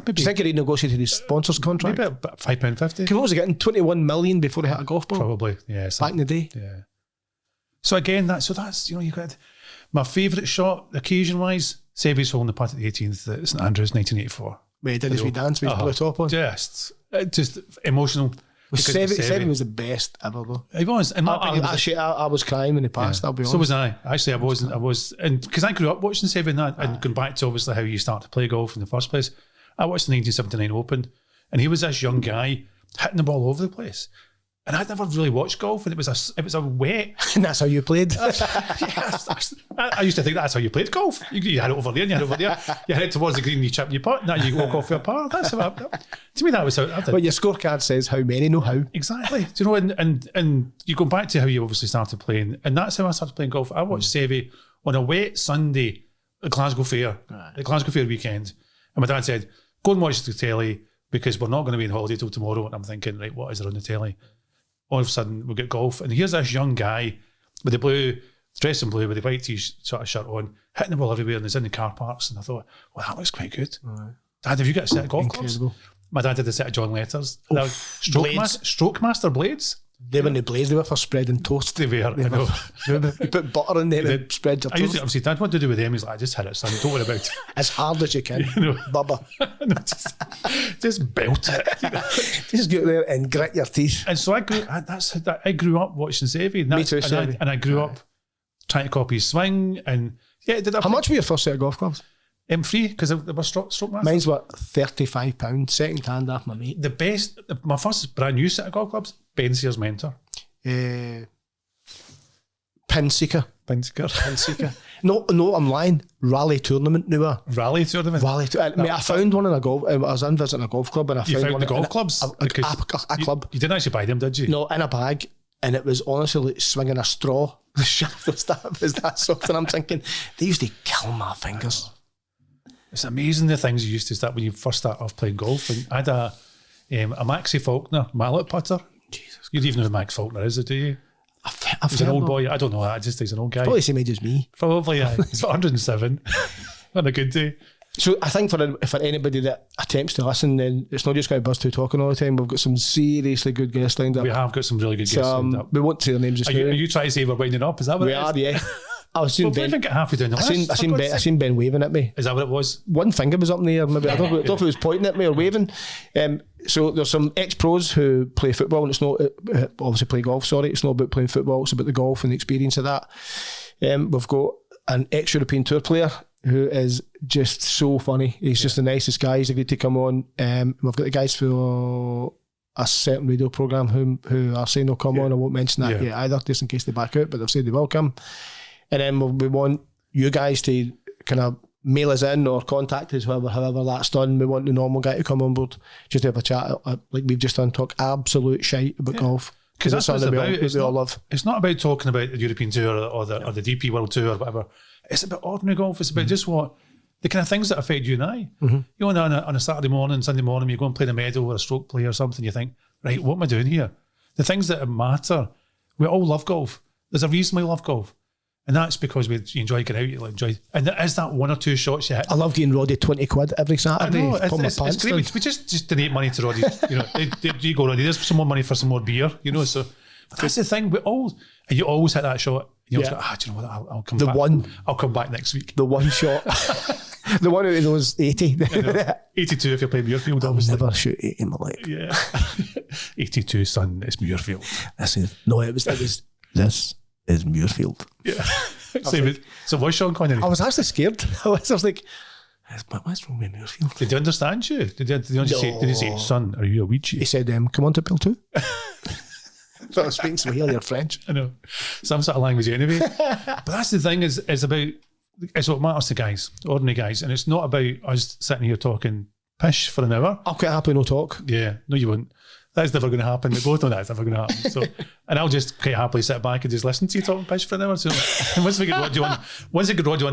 Do you think he renegotiated his sponsor's contract? Maybe about £5.50. What was he getting? 21 million before he hit a golf ball? Probably, yeah. Back in the day. Yeah. So again, that's you got my favourite shot, occasion wise. Sevy's holding the putt at the 18th at St Andrews, 1984. Where he did his wee dance with his blue top on. Just emotional. Sevy was the best ever, though. He was. I was crying when he passed. Yeah. I'll be honest. So was I. Actually, I was, and because I grew up watching Sevy and going back to obviously how you start to play golf in the first place. I watched the 1979 Open, and he was this young guy hitting the ball all over the place. And I'd never really watched golf, and it was a wet. And that's how you played? I used to think that's how you played golf. You had it over there, and you had it over there. You head towards the green, you chip your putt, now you walk off your par. That's how to me, that was how I did. But your scorecard says how many know how. Exactly. Do you know, and you go back to how you obviously started playing, and that's how I started playing golf. I watched Sevy on a wet Sunday at Glasgow Fair, the Glasgow Fair weekend. And my dad said, go and watch the telly, because we're not going to be on holiday till tomorrow. And I'm thinking, right, what is there on the telly? All of a sudden, we'll get golf. And here's this young guy with the blue, dressed in blue, with the white sort of shirt on, hitting the ball everywhere, and he's in the car parks. And I thought, well, that looks quite good. Right. Dad, have you got a set of golf clubs? My dad had a set of John Letters. Stroke Master blades. They weren't the blades, they were for spreading toast. They were, I know. You put butter in them and spread your toast. I said, Dad, what do you do with them? He's like, I just hit it, son. Don't worry about it. As hard as you can. Bubba. just belt it. Just get there and grit your teeth. And so I grew up watching Sevy. Me too, Sevy. And I grew up trying to copy his swing. And yeah, how much were your first set of golf clubs? Free, because they were stroke masters. Mine's were £35, second hand off my mate. The best, my first brand new set of golf clubs, Ben Sears Mentor. Pinseeker. No, I'm lying. Rally Tournament newer. Rally Tournament? Mate, I found one in a golf. I was in visiting a golf club and I found one. You found the golf clubs? A club. You didn't actually buy them, did you? No, in a bag. and it was honestly like swinging a straw. The shaft was that soft, and I'm thinking, they used to kill my fingers. It's amazing the things you used to start when you first start off playing golf. And I had a Maxie Faulkner mallet putter. Jesus, you don't even know who Max Faulkner is, do you? I've He's an old boy. I don't know. He's an old guy. Probably the same age as me. Probably, yeah. He's 107 on a good day. So I think for anybody that attempts to listen, then it's not just going to bust two talking all the time. We've got some seriously good guests lined up. We have got some really good guests lined up. We won't say their names just now. Are you trying to say we're winding up? Is that what we it is? are, yeah. I was seeing Ben. Get halfway down the list. I seen Ben waving at me. Is that what it was? One finger was up in the air. Maybe I don't know if he was pointing at me or waving. So there's some ex-pros who play football, and it's not obviously play golf. Sorry, it's not about playing football. It's about the golf and the experience of that. We've got an ex-European Tour player who is just so funny. He's just the nicest guy. He's agreed to come on. We've got the guys for a certain radio programme who are saying they'll come on. I won't mention that yet either, just in case they back out, but they've said they will come. And then we want you guys to kind of mail us in or contact us, however that's done. We want the normal guy to come on board, just to have a chat like we've just done, talk absolute shite about golf. Because that's what it's about. We all love. It's not about talking about the European Tour or the DP World Tour or whatever. It's about ordinary golf. It's about just the kind of things that affect you and I. You know, on a Saturday morning, Sunday morning, you go and play in a meadow or a stroke play or something, you think, right, what am I doing here? The things that matter. We all love golf. There's a reason we love golf. And that's because you enjoy getting out, and there is that one or two shots you hit. I love getting Roddy 20 quid every Saturday. I know, it's great. We just donate money to Roddy. You know, there you go, Roddy. There's some more money for some more beer. You know, so that's the thing. And you always hit that shot. You always go, do you know what? I'll come back. I'll come back next week. The one shot. The one out of those 80. 82 if you're playing Muirfield. I would never shoot 80 in my life. Yeah. 82, son, it's Muirfield. This is Muirfield. Yeah. So was Sean Connery? I was actually scared. I was like, what's wrong with Muirfield? Did he understand you? Did he say, son, are you a Ouija? He said, come on to Pill 2. So I was speaking Swahili or French. I know. Some sort of language anyway. But that's the thing it's what matters to guys, ordinary guys. And it's not about us sitting here talking pish for an hour. I'll quite happily no talk. Yeah. No, you won't. That's never going to happen. We both know that's never going to happen. So, and I'll just quite happily sit back and just listen to you talking pish for an hour. So, and once we get Roddy on,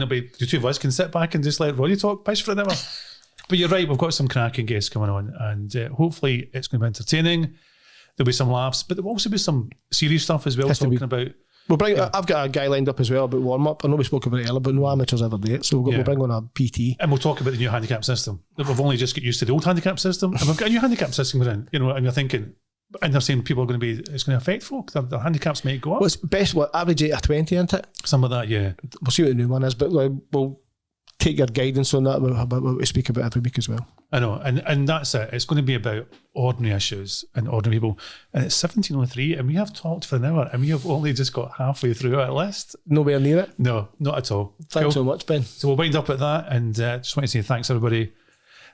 it'll be the two of us can sit back and just let Roddy talk pish for an hour. But you're right, we've got some cracking guests coming on, and hopefully it's going to be entertaining. There'll be some laughs, but there'll also be some serious stuff as well. I've got a guy lined up as well about warm up. I know we spoke about it earlier, but no amateurs ever do it. So we'll bring on a PT. And we'll talk about the new handicap system. We've only just got used to the old handicap system, and we've got a new handicap system within, you know, and you're thinking, and they're saying people are going to be, it's going to affect folk. Their handicaps may go up. Well, it's best, average 8 or 20, isn't it? Some of that, yeah. We'll see what the new one is, but we'll take your guidance on that. We speak about every week as well. I know, and that's it. It's going to be about ordinary issues and ordinary people. And it's 17:03, and we have talked for an hour, and we have only just got halfway through our list. Nowhere near it? No, not at all. Thanks so much, Ben. So we'll wind up at that, and just want to say thanks, everybody.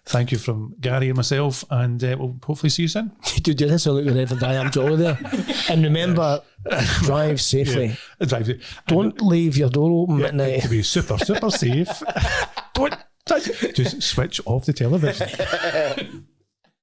Thank you from Gary and myself, and we'll hopefully see you soon. Dude, you listen to Reverend I Am Jolly there. And remember, drive safely. Yeah. Don't leave your door open at night. To be super, super safe. Don't just switch off the television.